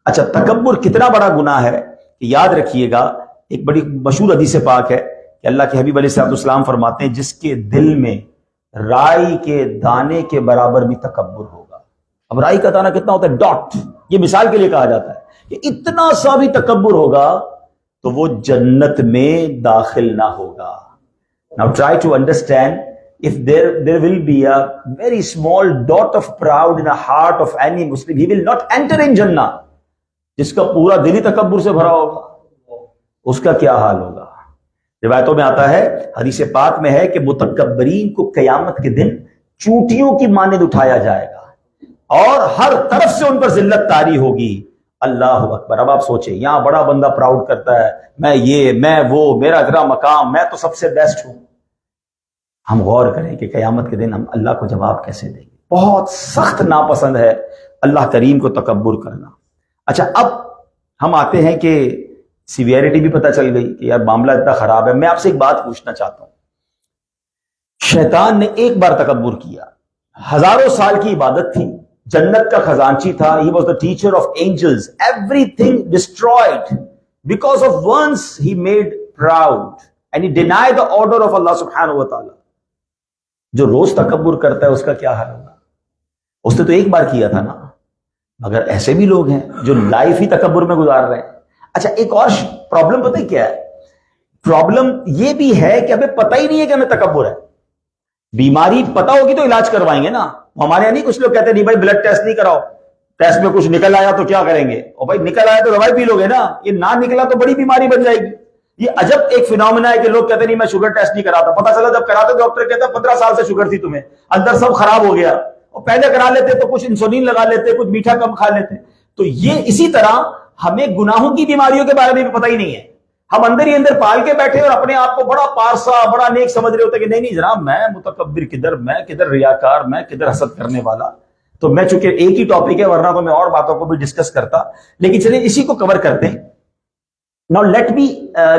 اچھا, تکبر کتنا بڑا گناہ ہے کہ یاد رکھیے گا, ایک بڑی مشہور حدیث پاک ہے کہ اللہ کے حبیب علیہ السلام فرماتے ہیں جس کے دل میں رائی کے دانے کے برابر بھی تکبر ہوگا. اب رائی کا دانہ کتنا ہوتا ہے؟ ڈاٹ. یہ مثال کے لیے کہا جاتا ہے کہ اتنا سا بھی تکبر ہوگا تو وہ جنت میں داخل نہ ہوگا. Now try to understand, if there will be a very small dot of pride in the heart of any Muslim, he will not enter in Jannah. جس کا پورا دل ہی تکبر سے بھرا ہوگا اس کا کیا حال ہوگا. روایتوں میں آتا ہے, حدیث پاک میں ہے کہ متکبرین کو قیامت کے دن چونٹیوں کی مانند اٹھایا جائے گا اور ہر طرف سے ان پر ذلت طاری ہوگی. اللہ اکبر. اب آپ سوچیں, یہاں بڑا بندہ پراؤڈ کرتا ہے, میں یہ, میں وہ, میرا اتنا مقام, میں تو سب سے بیسٹ ہوں. ہم غور کریں کہ قیامت کے دن ہم اللہ کو جواب کیسے دیں گے. بہت سخت ناپسند ہے اللہ کریم کو تکبر کرنا. اچھا, اب ہم آتے ہیں کہ سیویریٹی بھی پتہ چل گئی کہ یار معاملہ اتنا خراب ہے. میں آپ سے ایک بات پوچھنا چاہتا ہوں. شیطان نے ایک بار تکبر کیا, ہزاروں سال کی عبادت تھی, جنت کا خزانچی تھا, he was the teacher of angels, everything destroyed because of once he made proud and he denied the order of Allah subhanahu wa ta'ala. جو روز تکبر کرتا ہے اس کا کیا حال ہوگا؟ اس نے تو ایک بار کیا تھا نا, مگر ایسے بھی لوگ ہیں جو لائف ہی تکبر میں گزار رہے ہیں. اچھا, ایک اور پرابلم پتہ کیا ہے؟ پرابلم یہ بھی ہے کہ ہمیں پتہ ہی نہیں ہے کہ ہمیں تکبر ہے. بیماری پتہ ہوگی تو علاج کروائیں گے نا. ہمارے یہاں نہیں کچھ لوگ کہتے ہیں نہیں بھائی بلڈ ٹیسٹ نہیں کراؤ, ٹیسٹ میں کچھ نکل آیا تو کیا کریں گے؟ اور بھائی نکل آیا تو دوائی پی لو گے نا, یہ نہ نکلا تو بڑی بیماری بن جائے گی. یہ عجب ایک فینومینا ہے کہ لوگ کہتے ہیں نہیں میں شوگر ٹیسٹ نہیں کراتا, پتہ چلا جب کراتے ڈاکٹر کہتا 15 سال سے شوگر تھی تمہیں, اندر سب خراب ہو گیا. اور پہلے کرا لیتے تو کچھ انسولین لگا لیتے, کچھ میٹھا کم کھا لیتے. تو یہ اسی طرح ہمیں گناہوں کی بیماریوں کے بارے میں بھی پتہ ہی نہیں ہے. ہم اندر ہی اندر پال کے بیٹھے اور اپنے آپ کو بڑا پارسا, بڑا نیک سمجھ رہے ہوتے کہ نہیں جناب, میں متکبر کدھر, میں کدھر ریاکار, میں کدھر حسد کرنے والا. تو میں چونکہ ایک ہی ٹاپک ہے, ورنہ تو میں اور باتوں کو بھی ڈسکس کرتا, لیکن چلیں اسی کو کور کرتے ہیں. Now let me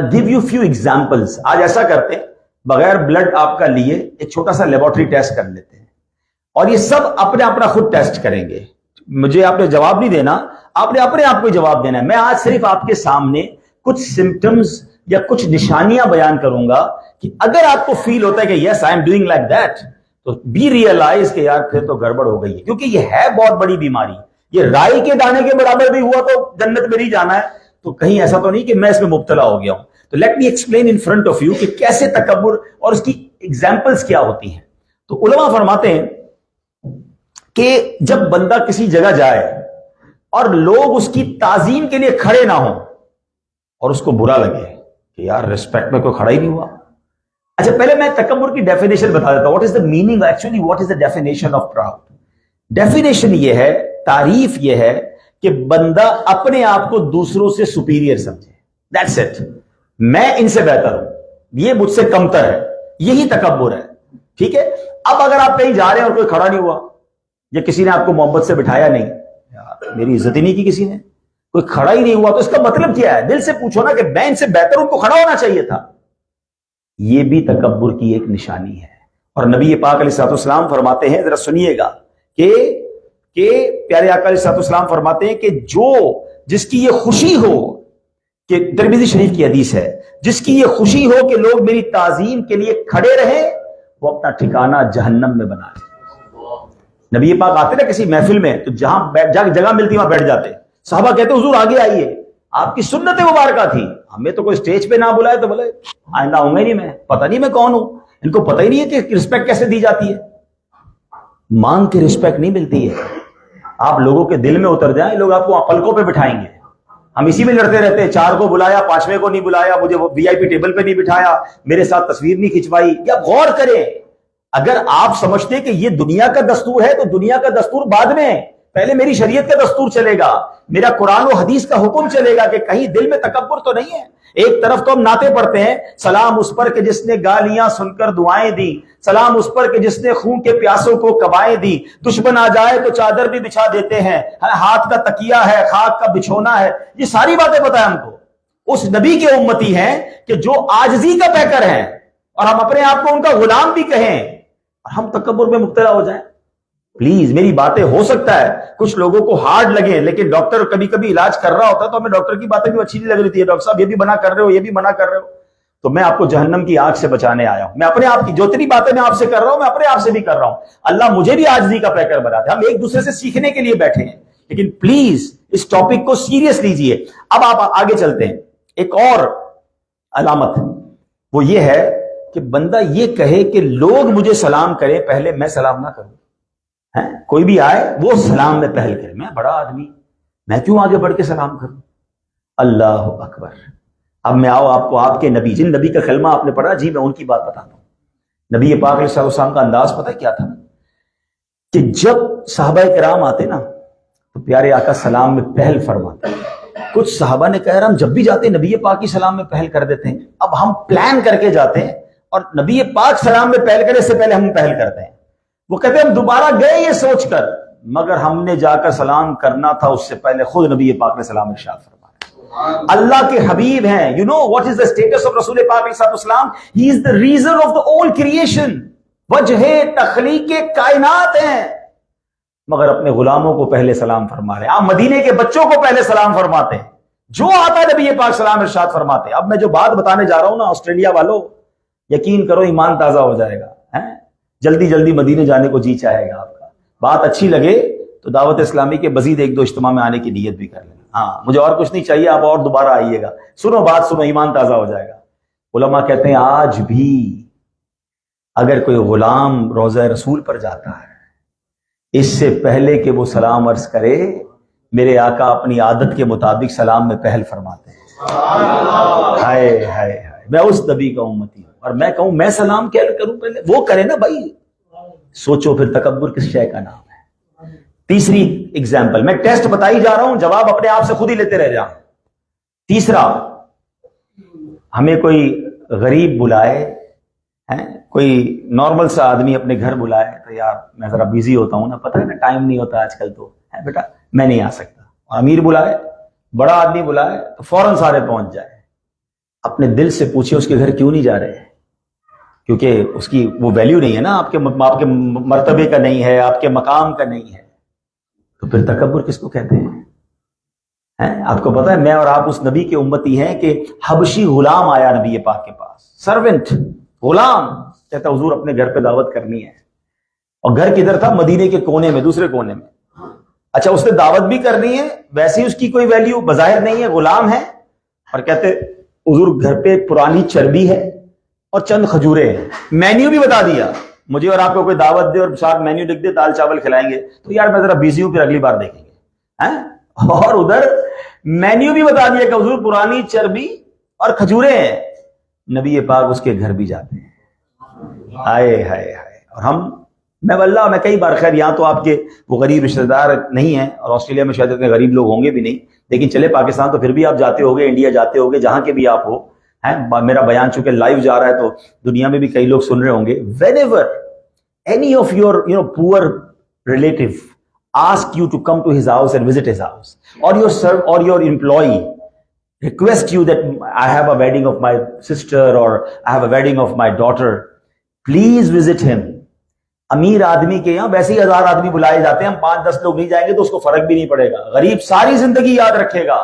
give you few examples. آج ایسا کرتے ہیں, بغیر بلڈ آپ کا لیے ایک چھوٹا سا لیبورٹری ٹیسٹ کر لیتے ہیں, اور یہ سب اپنے اپنا خود ٹیسٹ کریں گے. مجھے آپ نے جواب نہیں دینا, آپ نے اپنے آپ کو جواب دینا ہے. میں آج صرف آپ کے سامنے کچھ سمپٹمز یا کچھ نشانیاں بیان کروں گا کہ اگر آپ کو فیل ہوتا ہے کہ yes I am doing like that, تو بی ریئلائز کہ یار پھر تو گڑبڑ ہو گئی ہے, کیونکہ یہ ہے بہت بڑی بیماری. یہ رائی کے دانے کے برابر بھی ہوا تو جنت میں نہیں جانا ہے, تو کہیں ایسا تو نہیں کہ میں اس میں مبتلا ہو گیا ہوں. تو let me explain in front of you کہ کیسے تکبر اور اس کی ایگزامپلس کیا ہوتی ہیں. تو علماء فرماتے ہیں کہ جب بندہ کسی جگہ جائے اور لوگ اس کی تعظیم کے لیے کھڑے نہ ہوں اور اس کو برا لگے کہ یار ریسپیکٹ میں کوئی کھڑا ہی نہیں ہوا. اچھا, پہلے میں تکبر کی ڈیفینیشن بتا دیتا ہوں. What is the meaning actually, what is the definition of proud? Definition یہ ہے, تعریف یہ ہے کہ بندہ اپنے آپ کو دوسروں سے سپیریئر سمجھے. That's it. میں ان سے بہتر ہوں, یہ مجھ سے کمتر ہے, یہی تکبر ہے. ٹھیک ہے. اب اگر آپ کہیں جا رہے ہیں اور کوئی کھڑا نہیں ہوا, یا کسی نے آپ کو محبت سے بٹھایا نہیں, یار میری عزت ہی نہیں کی کسی نے, کوئی کھڑا ہی نہیں ہوا, تو اس کا مطلب کیا ہے؟ دل سے پوچھو نا کہ میں ان سے بہتر ہوں, کو کھڑا ہونا چاہیے تھا. یہ بھی تکبر کی ایک نشانی ہے. اور نبی پاک علیہ الصلوۃ والسلام فرماتے ہیں, ذرا سنیے گا, کہ پیارے آقا علیہ الصلوۃ والسلام فرماتے ہیں کہ جس کی یہ خوشی ہو, کہ ترمذی شریف کی حدیث ہے, جس کی یہ خوشی ہو کہ لوگ میری تعظیم کے لیے کھڑے رہیں, وہ اپنا ٹھکانہ جہنم میں بنا لے. نبی پاک آتے نا کسی محفل میں, تو جہاں جگہ ملتی وہاں بیٹھ جاتے. صحابہ کہتے حضور آگے آئیے, آپ کی سنت مبارکہ تھی, ہمیں تو کوئی اسٹیج پہ نہ بلائے تو بولے آئندہ آؤں گا ہی نہیں, میں پتہ نہیں میں کون ہوں. ان کو پتہ ہی نہیں ہے کہ رسپیکٹ کیسے دی جاتی ہے. مانگ کے رسپیکٹ نہیں ملتی ہے. آپ لوگوں کے دل میں اتر جائیں, لوگ آپ کو پلکوں پہ بٹھائیں گے. ہم اسی میں لڑتے رہتے ہیں, 4 کو بلایا, 5ویں کو نہیں بلایا, مجھے وہ وی آئی پی ٹیبل پہ نہیں بٹھایا, میرے ساتھ تصویر نہیں کھنچوائی. یا غور کریں, اگر آپ سمجھتے کہ یہ دنیا کا دستور ہے تو دنیا کا دستور بعد میں, پہلے میری شریعت کا دستور چلے گا, میرا قرآن و حدیث کا حکم چلے گا, کہ کہیں دل میں تکبر تو نہیں ہے. ایک طرف تو ہم نعتیں پڑھتے ہیں, سلام اس پر کہ جس نے گالیاں سن کر دعائیں دی, سلام اس پر کہ جس نے خون کے پیاسوں کو کوائیں دی, دشمن آ جائے تو چادر بھی بچھا دیتے ہیں, ہاتھ کا تکیہ ہے, خاک کا بچھونا ہے. یہ ساری باتیں بتائیں ہم کو. اس نبی کے امتی ہیں کہ جو عاجزی کا پیکر ہیں, اور ہم اپنے آپ کو ان کا غلام بھی کہیں, اور ہم تکبر میں مبتلا ہو جائیں. پلیز میری باتیں ہو سکتا ہے کچھ لوگوں کو ہارڈ لگے, لیکن ڈاکٹر کبھی کبھی علاج کر رہا ہوتا ہے تو ہمیں ڈاکٹر کی باتیں بھی اچھی نہیں لگ رہی تھی, ڈاکٹر صاحب یہ بھی منع کر رہے ہو, یہ بھی منع کر رہے ہو. تو میں آپ کو جہنم کی آگ سے بچانے آیا ہوں. میں اپنے آپ کی جو تیری باتیں میں آپ سے کر رہا ہوں, میں اپنے آپ سے بھی کر رہا ہوں. اللہ مجھے بھی عاجزی کا پیکر بنا دے. ہم ایک دوسرے سے سیکھنے کے لیے بیٹھے ہیں, لیکن پلیز اس ٹاپک کو سیریس لیجئے. اب آپ آگے چلتے ہیں. ایک اور علامت وہ یہ ہے کہ بندہ یہ کہے کہ لوگ مجھے سلام کریں, پہلے میں سلام نہ کروں. کوئی بھی آئے وہ سلام میں پہل کرے. میں بڑا آدمی, میں کیوں آگے بڑھ کے سلام کروں؟ اللہ اکبر. اب میں آؤ آپ کو آپ کے نبی, جن نبی کا کلمہ آپ نے پڑھا, جی میں ان کی بات بتاتا ہوں. نبی پاک علیہ السلام کا انداز پتہ کیا تھا کہ جب صحابہ کرام آتے نا تو پیارے آقا سلام میں پہل فرماتے. کچھ صحابہ نے کہا ہم جب بھی جاتے ہیں نبی پاک کی سلام میں پہل کر دیتے ہیں. اب ہم پلان کر کے جاتے ہیں اور نبی پاک سلام میں پہل کرنے سے پہلے ہم پہل کرتے ہیں. وہ کہتے ہیں ہم دوبارہ گئے یہ سوچ کر, مگر ہم نے جا کر سلام کرنا تھا اس سے پہلے خود نبی پاک نے سلام ارشاد فرمایا. اللہ کے حبیب ہیں. You know what is the status of رسول پاک علیہ السلام؟ He is the reason of the all creation, وجہ تخلیق کائنات ہیں, مگر اپنے غلاموں کو پہلے سلام فرما رہے ہیں. آپ مدینے کے بچوں کو پہلے سلام فرماتے ہیں, جو آتا ہے نبی پاک سلام ارشاد فرماتے ہیں. اب میں جو بات بتانے جا رہا ہوں نا, آسٹریلیا والوں یقین کرو ایمان تازہ ہو جائے گا. جلدی جلدی مدینے جانے کو جی چاہے گا آپ کا. بات اچھی لگے تو دعوت اسلامی کے مزید ایک دو اجتماع میں آنے کی نیت بھی کر لیں. ہاں مجھے اور کچھ نہیں چاہیے, آپ اور دوبارہ آئیے گا. سنو بات سنو, ایمان تازہ ہو جائے گا. علماء کہتے ہیں آج بھی اگر کوئی غلام روضہ رسول پر جاتا ہے, اس سے پہلے کہ وہ سلام عرض کرے, میرے آقا اپنی عادت کے مطابق سلام میں پہل فرماتے ہیں. ہائے ہائے ہائے, میں اس نبی کا امتی ہوں, اور میں کہوں میں سلام کیا کروں پہلے, وہ کرے نا بھائی. سوچو پھر تکبر کس شے کا نام ہے. تیسری اگزامپل, میں ٹیسٹ بتائی جا رہا ہوں, جواب اپنے آپ سے خود ہی لیتے رہ جاؤ. تیسرا, ہمیں کوئی غریب بلائے, کوئی نارمل سا آدمی اپنے گھر بلائے, تو یار میں ذرا بیزی ہوتا ہوں نا, پتہ ہے نا ٹائم نہیں ہوتا آج کل, تو بیٹا میں نہیں آ سکتا. اور امیر بلائے, بڑا آدمی بلائے, تو فوراً سارے پہنچ جائے. اپنے دل سے پوچھے اس کے گھر کیوں نہیں جا رہے, کیونکہ اس کی وہ ویلیو نہیں ہے نا, آپ کے مرتبے کا نہیں ہے, آپ کے مقام کا نہیں ہے. تو پھر تکبر کس کو کہتے ہیں؟ آپ کو پتا ہے میں اور آپ اس نبی کے امتی ہیں کہ حبشی غلام آیا نبی پاک کے پاس, سرونٹ غلام, کہتا حضور اپنے گھر پہ دعوت کرنی ہے. اور گھر کدھر تھا؟ مدینے کے کونے میں, دوسرے کونے میں. اچھا اس نے دعوت بھی کرنی ہے, ویسے ہی اس کی کوئی ویلیو بظاہر نہیں ہے, غلام ہے. اور کہتے حضور گھر پہ پرانی چربی ہے اور چند کھجورے ہیں. مینیو بھی بتا دیا, مجھے اور آپ کو کوئی دعوت دے اور ساتھ مینیو لکھ دے دال چاول کھلائیں گے, تو یار میں ذرا بیزی ہوں, پھر اگلی بار دیکھیں گے. اور ادھر مینیو بھی بتا دیا کہ حضور پرانی چربی اور کھجورے ہیں. نبی پاک اس کے گھر بھی جاتے ہیں. ہائے ہائے ہائے. اور ہم میں کئی بار, خیر یہاں تو آپ کے وہ غریب رشتہ دار نہیں ہیں, اور آسٹریلیا میں شاید اتنے غریب لوگ ہوں گے بھی نہیں, لیکن چلے پاکستان تو پھر بھی آپ جاتے ہوگے, انڈیا جاتے ہوگے, جہاں کے بھی آپ ہو. میرا بیان چونکہ لائیو جا رہا ہے تو دنیا میں بھی کئی لوگ سن رہے ہوں گے. Whenever any of your poor relative ask you to come to his house and visit his house, or your employee request you that I have a wedding of my sister or I have a wedding of my daughter, please visit him. امیر آدمی کے یہاں ویسے ہی 1000 آدمی بلائے جاتے ہیں, ہم 5-10 لوگ نہیں جائیں گے تو اس کو فرق بھی نہیں پڑے گا. غریب ساری زندگی یاد رکھے گا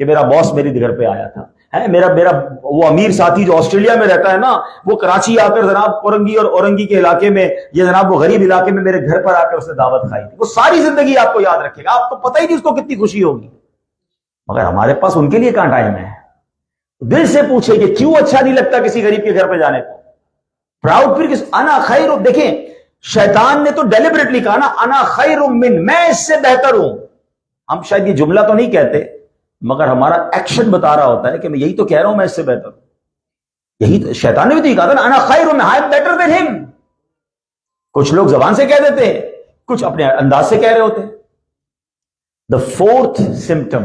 کہ میرا باس میرے گھر پہ آیا تھا. میرا وہ امیر ساتھی جو آسٹریلیا میں رہتا ہے نا, وہ کراچی آ کر جناب اورنگی اور اورنگی کے علاقے میں, یہ جناب وہ غریب علاقے میں میرے گھر پر آ کر اس نے دعوت کھائی تھی. وہ ساری زندگی آپ کو یاد رکھے گا, آپ کو پتہ ہی نہیں اس کو کتنی خوشی ہوگی. مگر ہمارے پاس ان کے لیے کہاں ٹائم ہے. دل سے پوچھے کہ کیوں اچھا نہیں لگتا کسی غریب کے گھر پہ جانے کو. پراؤڈ پھر انا خیر, دیکھیں شیطان نے تو ڈیلیبریٹلی کہا نا انا خیر من, میں اس سے بہتر ہوں. ہم شاید یہ جملہ تو نہیں کہتے, مگر ہمارا ایکشن بتا رہا ہوتا ہے کہ میں یہی تو کہہ رہا ہوں میں اس سے بہتر ہوں. یہی تو شیطان نے بھی تو کہا تھا نا انا خیر من, آئی ایم بیٹر دین ہم. کچھ لوگ زبان سے کہہ دیتے ہیں, کچھ اپنے انداز سے کہہ رہے ہوتے ہیں. the fourth symptom,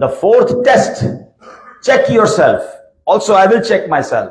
the fourth test, check yourself. Also I will check myself.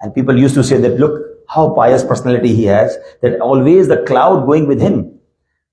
and people used to say that look how pious personality he has, that always the cloud going with him.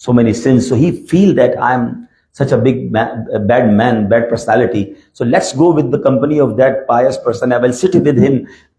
so many sins, so he feel that I'm such a bad man, bad personality, so let's go with the company of that pious person, I will sit with him,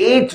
8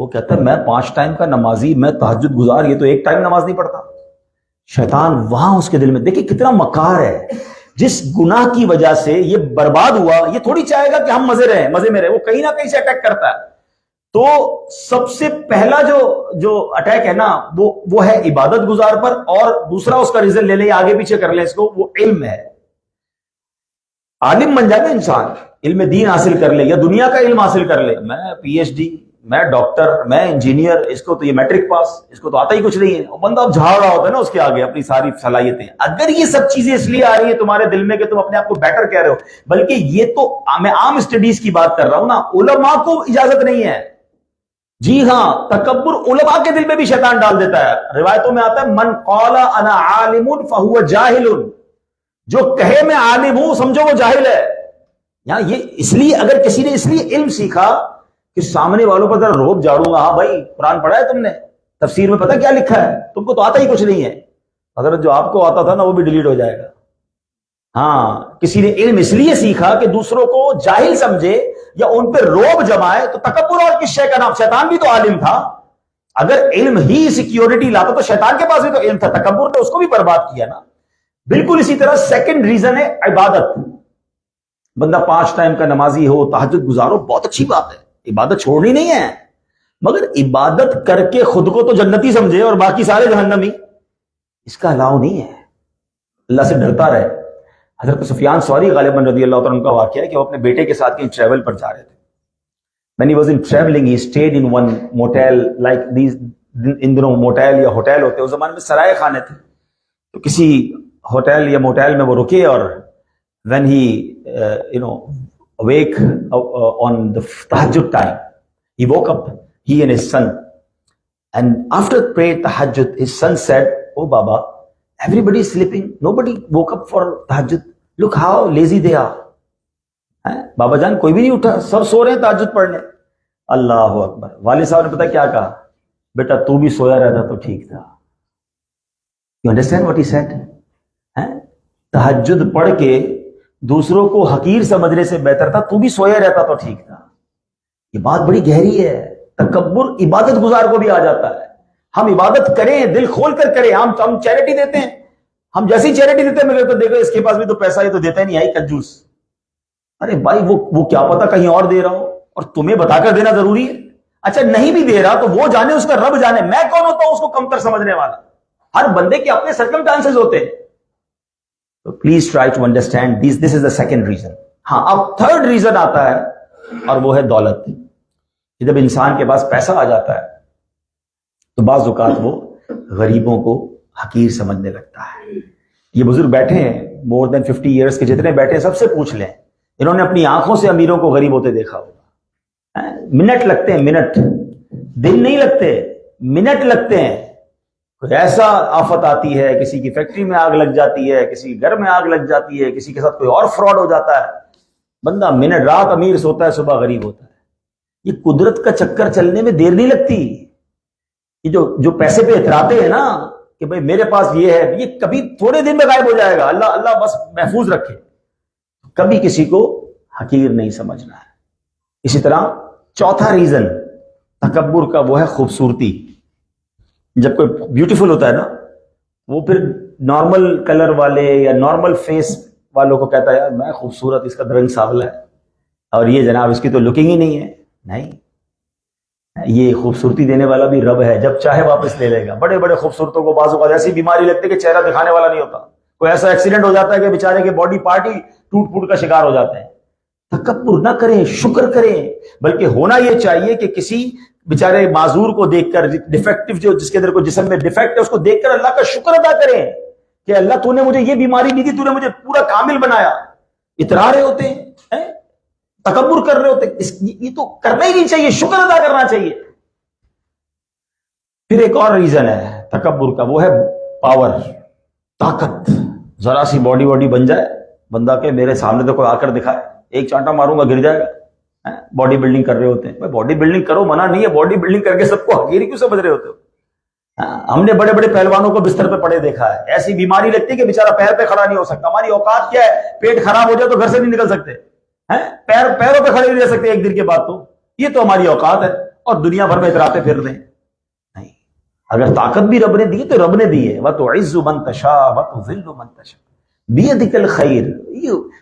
وہ کہتا ہے میں 5 time کا نمازی، میں تہجد گزار، یہ تو 1 ٹائم نماز نہیں پڑھتا. شیطان وہاں اس کے دل میں، دیکھیں کتنا مکار ہے. جس گناہ کی وجہ سے یہ برباد ہوا، یہ تھوڑی چاہے گا کہ ہم مزے میں رہے، وہ کہیں نہ کہیں سے اٹیک کرتا ہے. تو سب سے پہلا جو اٹیک ہے نا وہ ہے عبادت گزار پر، اور دوسرا اس کا ریزن لے لیں، آگے پیچھے کر لیں اس کو، وہ علم ہے. عالم بن جائے گا انسان، علم دین حاصل کر لے یا دنیا کا علم حاصل کر لے، میں پی ایچ ڈی، میں ڈاکٹر، میں انجینئر، اس کو تو یہ میٹرک پاس، اس کو تو آتا ہی کچھ نہیں ہے. وہ بندہ اب جھاڑ رہا ہوتا ہے نا اس کے آگے اپنی ساری صلاحیتیں. اگر یہ سب چیزیں اس لیے آ رہی ہیں تمہارے دل میں کہ تم اپنے آپ کو بیٹر کہہ رہے ہو، بلکہ یہ تو میں عام اسٹڈیز کی بات کر رہا ہوں نا، علماء کو اجازت نہیں ہے. جی ہاں، تکبر علماء کے دل میں بھی شیطان ڈال دیتا ہے. روایتوں میں آتا ہے من قال انا عالم فهو جاہل، جو کہے میں عالم ہوں سمجھو وہ جاہل ہے. یہاں یہ اس لیے، اگر کسی نے اس لیے علم سیکھا کہ سامنے والوں پر ذرا روب جاڑوں گا، ہاں بھائی قرآن پڑھا ہے تم نے، تفسیر میں پتہ کیا لکھا ہے، تم کو تو آتا ہی کچھ نہیں ہے. حضرت جو آپ کو آتا تھا نا وہ بھی ڈیلیٹ ہو جائے گا. ہاں، کسی نے علم اس لیے سیکھا کہ دوسروں کو جاہل سمجھے یا ان پہ روب جمائے، تو تکبر اور کس شے کا نام؟ شیطان بھی تو عالم تھا. اگر علم ہی سیکیورٹی لاتا تو شیطان کے پاس بھی تو علم تھا، تکبر نے اس کو بھی برباد کیا نا. بالکل اسی طرح سیکنڈ ریزن ہے عبادت. بندہ 5 ٹائم کا نمازی ہو، تہجد گزارو، بہت اچھی بات ہے، عبادت چھوڑنی نہیں ہے، مگر عبادت کر کے خود کو تو جنتی سمجھے اور باقی سارے جہنمی، اس کا الاؤ نہیں ہے. اللہ سے ڈرتا رہے. حضرت سفیان ثوری غالباً رضی اللہ تعالیٰ عنہ کا واقعہ ہے کہ وہ اپنے بیٹے کے ساتھ کہیں ٹریول پر جا رہے تھے. when he was in traveling he stayed in one motel, like these ان دنوں موٹیل یا ہوٹل ہوتے، اس زمانے میں سرائے خانے تھے. تو کسی ہوٹل یا موٹیل میں وہ رکے، اور when he awake on the tahajjud time, he woke up, he and his son, and after prayed tahajjud his son said, oh baba, everybody is sleeping, nobody woke up for tahajjud, look how lazy they are. بابا جان کوئی بھی نہیں اٹھا، سب سو رہے ہیں تہجد پڑھنے. اللہ اکبر. والد صاحب نے پتا کیا کہا؟ بیٹا تو بھی سویا رہتا تو ٹھیک تھا. You understand what he said? تہجد پڑھ کے دوسروں کو حقیر سمجھنے سے بہتر تھا تو بھی سویا رہتا تو ٹھیک تھا. یہ بات بڑی گہری ہے. تکبر عبادت گزار کو بھی آ جاتا ہے. ہم عبادت کریں، دل کھول کر کریں. ہم چیریٹی دیتے ہیں، ہم جیسی چیریٹی دیتے ہیں مگر تو دیکھو اس کے پاس بھی تو پیسہ، یہ تو دیتا ہی نہیں، آئی کنجوس. ارے بھائی وہ کیا پتا کہیں اور دے رہا ہو اور تمہیں بتا کر دینا ضروری ہے. اچھا نہیں بھی دے رہا تو وہ جانے، اس کا رب جانے. میں کون ہوتا ہوں اس کو کمتر سمجھنے والا؟ ہر بندے کے اپنے سرکمسٹانسز ہوتے ہیں. تو please try to understand this is the second reason. ہاں، اب تھرڈ ریزن آتا ہے اور وہ ہے دولت. جب انسان کے پاس پیسہ آ جاتا ہے تو بعض اوقات وہ غریبوں کو حقیر سمجھنے لگتا ہے. یہ بزرگ بیٹھے ہیں مور دین 50 ایئرس کے، جتنے بیٹھے ہیں سب سے پوچھ لیں، انہوں نے اپنی آنکھوں سے امیروں کو غریب ہوتے دیکھا ہوگا. منٹ لگتے ہیں، منٹ، دن نہیں لگتے، منٹ لگتے ہیں. کوئی ایسا آفت آتی ہے، کسی کی فیکٹری میں آگ لگ جاتی ہے، کسی کے گھر میں آگ لگ جاتی ہے، کسی کے ساتھ کوئی اور فراڈ ہو جاتا ہے، بندہ منٹ، رات امیر سوتا ہے، صبح غریب ہوتا ہے. یہ قدرت کا چکر چلنے میں دیر نہیں لگتی. یہ جو پیسے پہ اتراتے ہیں نا کہ بھئی میرے پاس یہ ہے، یہ کبھی تھوڑے دن میں غائب ہو جائے گا. اللہ بس محفوظ رکھے. کبھی کسی کو حقیر نہیں سمجھنا ہے. اسی طرح چوتھا ریزن تکبر کا وہ ہے خوبصورتی. جب کوئی بیوٹیفل ہوتا ہے نا، وہ پھر نارمل کلر والے یا نارمل فیس والوں کو کہتا ہے یار میں خوبصورت، اس کا رنگ سانولا ہے، اور یہ جناب اس کی تو لکنگ ہی نہیں ہے. نہیں، یہ خوبصورتی دینے والا بھی رب ہے، جب چاہے واپس لے لے گا. بڑے بڑے خوبصورتوں کو بعض اوقات ایسی بیماری لگتی ہے کہ چہرہ دکھانے والا نہیں ہوتا. کوئی ایسا ایکسیڈنٹ ہو جاتا ہے کہ بیچارے کے باڈی پارٹ ہی ٹوٹ پھوٹ کا شکار ہو جاتے ہیں. تکبر نہ کریں، شکر کریں. بلکہ ہونا یہ چاہیے کہ کسی بیچارے معذور کو دیکھ کر، ڈیفیکٹو جو جس کے اندر کوئی جسم میں ڈیفیکٹ ہے، اس کو دیکھ کر اللہ کا شکر ادا کریں کہ اللہ تو نے مجھے یہ بیماری دی تھی، تو نے مجھے پورا کامل بنایا. اترا رہے ہوتے ہیں، تکبر کر رہے ہوتے ہیں. یہ تو کرنا ہی نہیں چاہیے، شکر ادا کرنا چاہیے. پھر ایک اور ریزن ہے تکبر کا، وہ ہے پاور، طاقت. ذرا سی باڈی بن جائے بندہ کے میرے سامنے تو کوئی آ کر دکھائے، ایک چانٹا ماروں گا گر جائے گا. باڈی بلڈنگ کر رہے ہوتے ہیں. بھائی باڈی بلڈنگ کرو، منع نہیں ہے، باڈی بلڈنگ کر کے سب کو حقیر کیوں سمجھ رہے ہوتے ہو؟ ہم نے بڑے بڑے پہلوانوں کو بستر پہ پڑے دیکھا ہے، ایسی بیماری لگتی ہے کہ بیچارہ پیر پہ کھڑا نہیں ہو سکتا. ہماری اوقات کیا ہے؟ پیٹ خراب ہو جائے تو گھر سے نہیں نکل سکتے، پیروں پہ کھڑے نہیں رہ سکتے ایک دن کے بعد. تو یہ تو ہماری اوقات ہے. اور دنیا بھر میں اتراتے پھر رہے ہیں. نہیں، اگر طاقت بھی رب نے دی تو رب نے دی ہے. وَتُعِزُّ مَن تَشَاءُ وَتُذِلُّ مَن تَشَاءُ بِيَدِكَ الْخَيْرُ.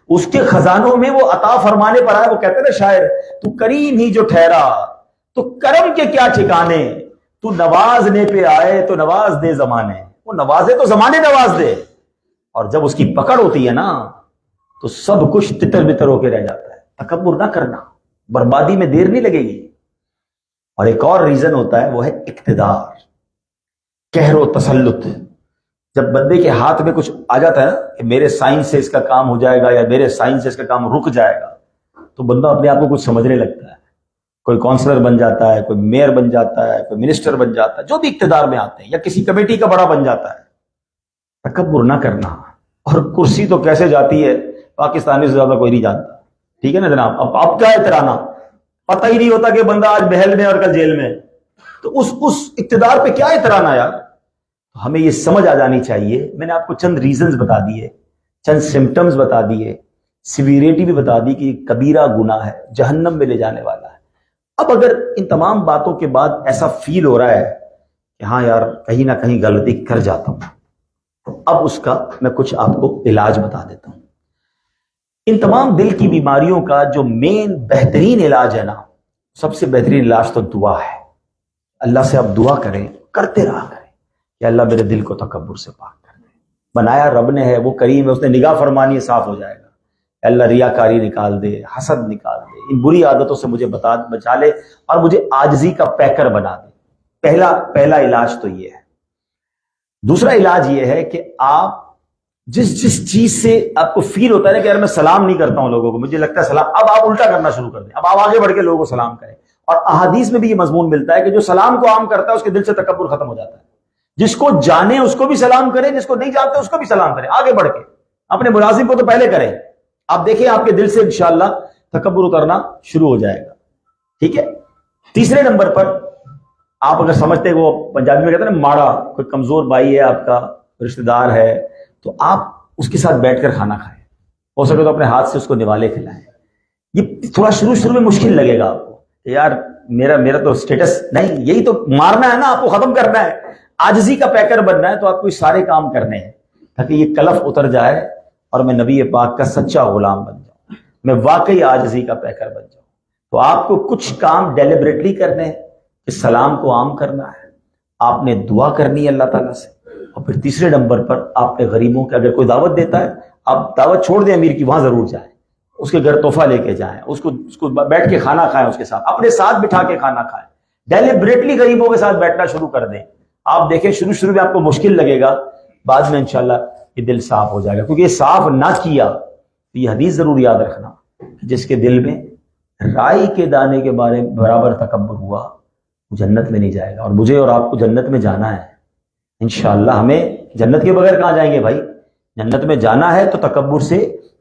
اس کے خزانوں میں وہ عطا فرمانے پر آئے. وہ کہتے ہیں نا شاعر، تو کریم ہی جو ٹھہرا تو کرم کے کیا ٹھکانے، تو نوازنے پہ آئے تو نواز دے زمانے. وہ نوازے تو زمانے نواز دے، اور جب اس کی پکڑ ہوتی ہے نا تو سب کچھ تتر بتر ہو کے رہ جاتا ہے. تکبر نہ کرنا، بربادی میں دیر نہیں لگے گی. اور ایک اور ریزن ہوتا ہے، وہ ہے اقتدار، قہر و تسلط. جب بندے کے ہاتھ میں کچھ آ جاتا ہے نا کہ میرے سائنس سے اس کا کام ہو جائے گا یا میرے سائنس سے اس کا کام رک جائے گا، تو بندہ اپنے آپ کو کچھ سمجھنے لگتا ہے. کوئی کونسلر بن جاتا ہے، کوئی میئر بن جاتا ہے، کوئی منسٹر بن جاتا ہے، جو بھی اقتدار میں آتے ہیں، یا کسی کمیٹی کا بڑا بن جاتا ہے. تکبر نہ کرنا. اور کرسی تو کیسے جاتی ہے پاکستانی سے زیادہ کوئی نہیں جانتا. ٹھیک ہے نا جناب؟ اب کیا اترانا، پتہ ہی نہیں ہوتا کہ بندہ آج محل میں اور کل جیل میں. تو اس اقتدار پہ کیا اترانا یار. ہمیں یہ سمجھ آ جانی چاہیے. میں نے آپ کو چند ریزنز بتا دیے، چند سمٹمز بتا دیے، سیویریٹی بھی بتا دی کہ یہ کبیرہ گناہ ہے، جہنم میں لے جانے والا ہے. اب اگر ان تمام باتوں کے بعد ایسا فیل ہو رہا ہے کہ ہاں یار کہیں نہ کہیں غلطی کر جاتا ہوں، تو اب اس کا میں کچھ آپ کو علاج بتا دیتا ہوں. ان تمام دل کی بیماریوں کا جو مین بہترین علاج ہے نا، سب سے بہترین علاج تو دعا ہے. اللہ سے آپ دعا کریں، کرتے رہا کریں کہ اللہ میرے دل کو تکبر سے پاک کر دے. بنایا رب نے ہے، وہ کریم ہے، اس نے نگاہ فرمانی ہے، صاف ہو جائے گا. اللہ ریاکاری نکال دے، حسد نکال دے، ان بری عادتوں سے مجھے بچا لے اور مجھے عاجزی کا پیکر بنا دے. پہلا علاج تو یہ ہے. دوسرا علاج یہ ہے کہ آپ جس چیز سے آپ کو فیل ہوتا ہے نا کہ یار میں سلام نہیں کرتا ہوں لوگوں کو، مجھے لگتا ہے سلام، اب آپ الٹا کرنا شروع کر دیں. اب آپ آگے بڑھ کے لوگوں کو سلام کریں. اور احادیث میں بھی یہ مضمون ملتا ہے کہ جو سلام کو عام کرتا ہے اس کے دل سے تکبر ختم ہو جاتا ہے. جس کو جانے اس کو بھی سلام کریں، جس کو نہیں جانتے اس کو بھی سلام کریں. آگے بڑھ کے اپنے ملازم کو تو پہلے کریں. آپ دیکھیں آپ کے دل سے انشاءاللہ تکبر اترنا شروع ہو جائے گا. ٹھیک ہے. تیسرے نمبر پر آپ اگر سمجھتے ہیں، وہ پنجابی میں کہتے ہیں نا ماڑا، کوئی کمزور بھائی ہے آپ کا، رشتہ دار ہے، تو آپ اس کے ساتھ بیٹھ کر کھانا کھائیں. ہو سکے تو اپنے ہاتھ سے اس کو نوالے کھلائیں. یہ تھوڑا شروع میں مشکل لگے گا آپ کو کہ یار میرا تو سٹیٹس نہیں، یہی تو مارنا ہے نا، آپ کو ختم کرنا ہے، عاجزی کا پیکر بننا ہے. تو آپ کو یہ سارے کام کرنے ہیں تاکہ یہ کلف اتر جائے اور میں نبی پاک کا سچا غلام بن جاؤں، میں واقعی عاجزی کا پیکر بن جاؤں. تو آپ کو کچھ کام ڈیلیبریٹلی کرنے ہیں کہ سلام کو عام کرنا ہے، آپ نے دعا کرنی ہے اللہ تعالیٰ سے. اور پھر تیسرے نمبر پر آپ نے غریبوں کے، اگر کوئی دعوت دیتا ہے آپ دعوت چھوڑ دیں امیر کی، وہاں ضرور جائیں، اس کے گھر تحفہ لے کے جائیں، اس کو بیٹھ کے کھانا کھائیں، اس کے ساتھ اپنے ساتھ بٹھا کے کھانا کھائیں. ڈیلیبریٹلی غریبوں کے ساتھ بیٹھنا شروع کر دیں. آپ دیکھیں شروع میں آپ کو مشکل لگے گا، بعد میں انشاءاللہ یہ دل صاف ہو جائے گا. کیونکہ یہ صاف نہ کیا تو یہ حدیث ضرور یاد رکھنا، جس کے دل میں رائی کے دانے کے بارے برابر تکبر ہوا وہ جنت میں نہیں جائے گا. اور مجھے اور آپ کو جنت میں جانا ہے انشاءاللہ. ہمیں جنت کے بغیر کہاں جائیں گے بھائی؟ جنت میں جانا ہے تو تکبر سے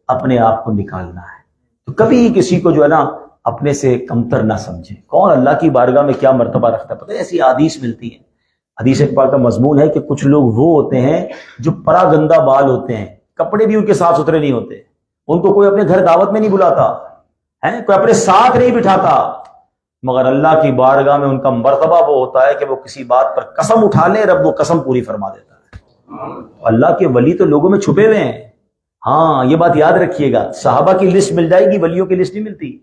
اپنے آپ کو نکالنا ہے. تو کبھی کسی کو جو ہے نا اپنے سے کمتر نہ سمجھے. کون اللہ کی بارگاہ میں کیا مرتبہ رکھتا ہے پتہ ہے؟ ایسی حدیث ملتی ہے. حدیث پاک کا مضمون ہے کہ کچھ لوگ وہ ہوتے ہیں جو پرا گندہ بال ہوتے ہیں، کپڑے بھی ان کے صاف ستھرے نہیں ہوتے، ان کو کوئی اپنے گھر دعوت میں نہیں بلاتا ہے، کوئی اپنے ساتھ نہیں بٹھاتا، مگر اللہ کی بارگاہ میں ان کا مرتبہ وہ ہوتا ہے کہ وہ کسی بات پر قسم اٹھا لے، رب وہ قسم پوری فرما دیتا ہے. اللہ کے ولی تو لوگوں میں چھپے ہوئے ہیں. ہاں یہ بات یاد رکھیے گا. صحابہ کی لسٹ مل جائے گی، ولیوں کی لسٹ نہیں ملتی.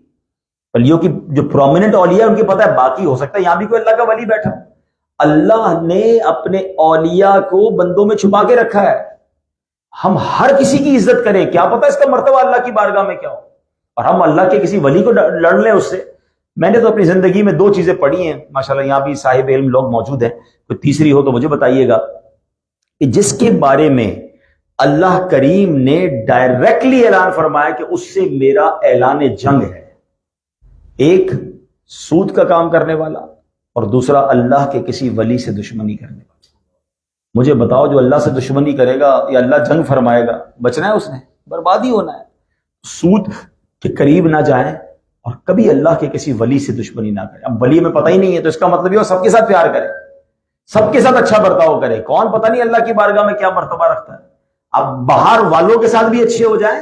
ولیوں کی جو پرومیننٹ اولیاء ان کی پتہ ہے، باقی ہو سکتا ہے یہاں بھی کوئی اللہ کا ولی بیٹھا. اللہ نے اپنے اولیاء کو بندوں میں چھپا کے رکھا ہے. ہم ہر کسی کی عزت کریں، کیا پتہ اس کا مرتبہ اللہ کی بارگاہ میں کیا ہو، اور ہم اللہ کے کسی ولی کو لڑ لیں اس سے. میں نے تو اپنی زندگی میں 2 چیزیں پڑھی ہیں، ماشاءاللہ یہاں بھی صاحب علم لوگ موجود ہیں، کوئی تیسری ہو تو مجھے بتائیے گا، کہ جس کے بارے میں اللہ کریم نے ڈائریکٹلی اعلان فرمایا کہ اس سے میرا اعلان جنگ ہے. ایک سود کا کام کرنے والا، اور دوسرا اللہ کے کسی ولی سے دشمنی کرنے والا. مجھے بتاؤ جو اللہ سے دشمنی کرے گا یا اللہ جنگ فرمائے گا، بچنا ہے اس نے، بربادی ہونا ہے. سود کے قریب نہ جائیں اور کبھی اللہ کے کسی ولی سے دشمنی نہ کریں. اب ولی میں پتہ ہی نہیں ہے تو اس کا مطلب یہ سب کے ساتھ پیار کرے، سب کے ساتھ اچھا برتاؤ کرے. کون پتہ نہیں اللہ کی بارگاہ میں کیا مرتبہ رکھتا ہے. اب باہر والوں کے ساتھ بھی اچھے ہو جائیں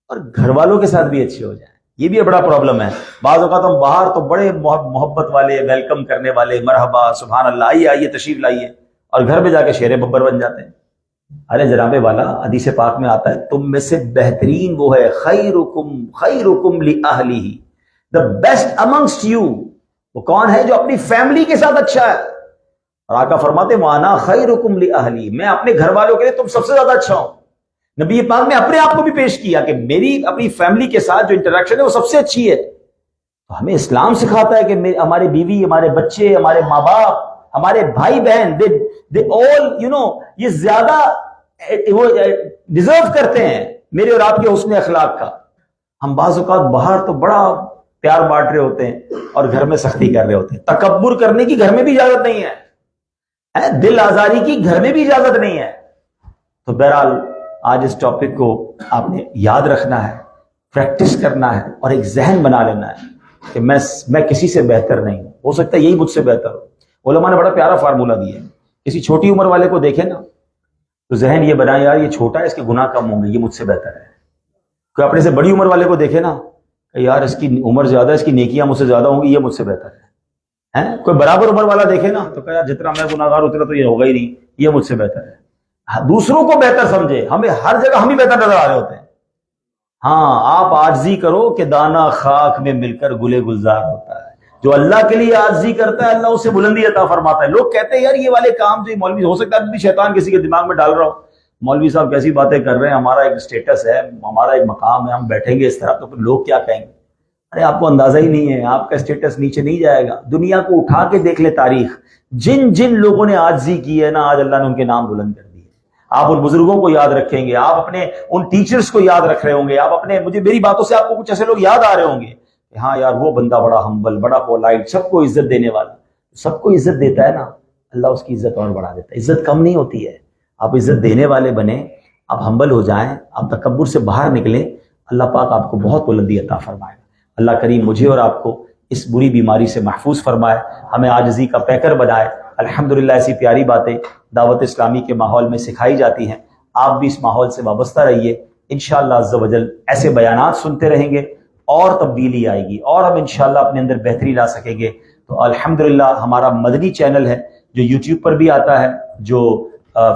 اور گھر والوں کے ساتھ بھی اچھے ہو جائیں. یہ بھی بڑا پرابلم ہے. بعض اوقات ہم باہر تو بڑے محبت والے، ویلکم کرنے والے، مرحبا سبحان اللہ آئیے آئیے تشریف لائیے، اور گھر میں جا کے شیر ببر بن جاتے ہیں. ارے جناب والا، حدیث پاک میں آتا ہے تم میں سے بہترین وہ ہے خیرکم لأہلہ، the best amongst you. وہ کون ہے جو اپنی فیملی کے ساتھ اچھا ہے. اور آقا فرماتے وانا خیرکم لأہلی، میں اپنے گھر والوں کے لیے تم سب سے زیادہ اچھا ہوں. نبی پاک نے اپنے آپ کو بھی پیش کیا کہ میری اپنی فیملی کے ساتھ جو انٹریکشن ہے وہ سب سے اچھی ہے. تو ہمیں اسلام سکھاتا ہے کہ ہمارے بیوی، ہمارے بچے، ہمارے ماں باپ، ہمارے بھائی بہن، they all یہ زیادہ وہ ڈیزرو کرتے ہیں میرے اور آپ کے حسن اخلاق کا. ہم بعض اوقات باہر تو بڑا پیار بانٹ رہے ہوتے ہیں اور گھر میں سختی کر رہے ہوتے ہیں. تکبر کرنے کی گھر میں بھی اجازت نہیں ہے، دل آزاری کی گھر میں بھی اجازت نہیں ہے. تو بہرحال آج اس ٹاپک کو آپ نے یاد رکھنا ہے، پریکٹس کرنا ہے، اور ایک ذہن بنا لینا ہے کہ میں کسی سے بہتر نہیں ہوں، ہو سکتا ہے یہی مجھ سے بہتر ہو. علماء نے بڑا پیارا فارمولہ دیا ہے. کسی چھوٹی عمر والے کو دیکھیں نا تو ذہن یہ بنائے یار یہ چھوٹا ہے، اس کے گناہ کم ہوں گے، یہ مجھ سے بہتر ہے. کوئی اپنے سے بڑی عمر والے کو دیکھے نا کہ یار اس کی عمر زیادہ ہے، اس کی نیکیاں مجھ سے زیادہ ہوں گی، یہ مجھ سے بہتر ہے. کوئی برابر عمر والا دیکھے نا تو کہ یار جتنا میں گناہ گار اتنا تو یہ ہوگا ہی نہیں، یہ مجھ سے بہتر ہے. دوسروں کو بہتر سمجھے، ہمیں ہر جگہ ہم ہی بہتر نظر آ رہے ہوتے ہیں. ہاں آپ عاجزی کرو کہ دانہ خاک میں مل کر گلے گلزار ہوتا ہے. جو اللہ کے لیے عاجزی کرتا ہے اللہ اسے بلندی عطا فرماتا ہے. لوگ کہتے ہیں یار یہ والے کام جو مولوی، ہو سکتا ہے بھی شیطان کسی کے دماغ میں ڈال رہا ہو، مولوی صاحب کیسی باتیں کر رہے ہیں، ہمارا ایک اسٹیٹس ہے، ہمارا ایک مقام ہے، ہم بیٹھیں گے اس طرح تو پھر لوگ کیا کہیں گے. ارے آپ کو اندازہ ہی نہیں ہے، آپ کا اسٹیٹس نیچے نہیں جائے گا. دنیا کو اٹھا کے دیکھ لے تاریخ، جن جن لوگوں نے عاجزی کی ہے نا آج اللہ نے ان کے نام بلند کر دیے. آپ ان بزرگوں کو یاد رکھیں گے، آپ اپنے ان ٹیچرز کو یاد رکھ رہے ہوں گے، آپ اپنے میری باتوں سے آپ کو کچھ ایسے لوگ یاد آ رہے ہوں گے کہ ہاں یار وہ بندہ بڑا ہمبل، بڑا پولائٹ، سب کو عزت دینے والا. سب کو عزت دیتا ہے نا اللہ اس کی عزت اور بڑھا دیتا ہے. عزت کم نہیں ہوتی ہے. آپ عزت دینے والے بنیں، آپ ہمبل ہو جائیں، آپ تکبر سے باہر نکلیں، اللہ پاک آپ کو بہت بلندی عطا فرمائے. اللہ کریم مجھے اور آپ کو اس بری بیماری سے محفوظ فرمائے، ہمیں عاجزی کا پیکر بنائے. الحمدللہ ایسی پیاری باتیں دعوت اسلامی کے ماحول میں سکھائی جاتی ہیں. آپ بھی اس ماحول سے وابستہ رہیے. انشاءاللہ عز و جل ایسے بیانات سنتے رہیں گے اور تبدیلی آئے گی، اور ہم انشاءاللہ اپنے اندر بہتری لا سکیں گے. تو الحمدللہ ہمارا مدنی چینل ہے جو یوٹیوب پر بھی آتا ہے، جو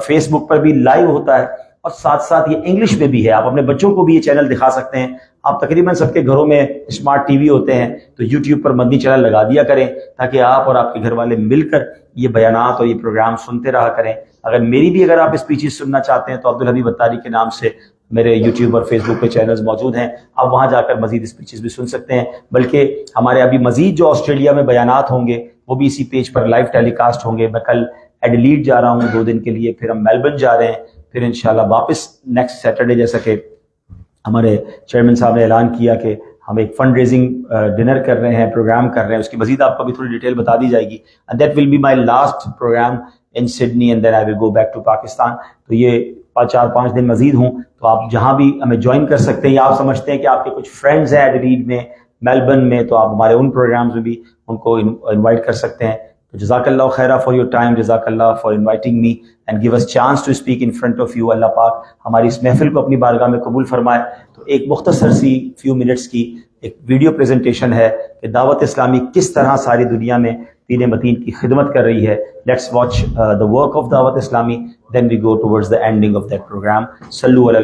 فیس بک پر بھی لائیو ہوتا ہے، اور ساتھ ساتھ یہ انگلش میں بھی ہے. آپ اپنے بچوں کو بھی یہ چینل دکھا سکتے ہیں. آپ تقریباً سب کے گھروں میں اسمارٹ ٹی وی ہوتے ہیں تو یوٹیوب پر مدنی چینل لگا دیا کریں تاکہ آپ اور آپ کے گھر والے مل کر یہ بیانات اور یہ پروگرام سنتے رہا کریں. اگر آپ اسپیچز سننا چاہتے ہیں تو عبدالحبیب اتاری کے نام سے میرے یوٹیوب اور فیس بک پہ چینلز موجود ہیں، آپ وہاں جا کر مزید اسپیچز بھی سن سکتے ہیں. بلکہ ہمارے ابھی مزید جو آسٹریلیا میں بیانات ہوں گے وہ بھی اسی پیج پر لائیو ٹیلی کاسٹ ہوں گے. میں کل ایڈیلیڈ جا رہا ہوں 2 دن کے لیے، پھر ہم میلبرن جا رہے ہیں، پھر انشاءاللہ واپس نیکسٹ سیٹرڈے، جیسا کہ ہمارے چیئرمین صاحب نے اعلان کیا کہ ہم ایک فنڈ ریزنگ ڈنر کر رہے ہیں، پروگرام کر رہے ہیں. اس کی مزید آپ کو بھی تھوڑی ڈیٹیل بتا دی جائے گی. And that will be my last program in Sydney and then I will go back to Pakistan. تو یہ 4-5 دن مزید ہوں تو آپ جہاں بھی ہمیں جوائن کر سکتے ہیں، یا آپ سمجھتے ہیں کہ آپ کے کچھ فرینڈز ہیں ایڈیلیڈ میں، میلبرن میں، تو آپ ہمارے ان پروگرامز میں بھی ان کو انوائٹ کر سکتے ہیں. تو جزاک اللہ خیرہ فار یور ٹائم، جزاک اللہ for inviting me and give us chance to speak in front of you. اللہ پاک ہماری اس محفل کو اپنی بارگاہ میں قبول فرمائے. تو ایک مختصر سی فیو منٹس کی ایک ویڈیو پریزنٹیشن ہے کہ دعوت اسلامی کس طرح ساری دنیا میں دین متین کی خدمت کر رہی ہے. Let's watch the work of دعوت اسلامی, then we go towards the ending of that program. صلو علی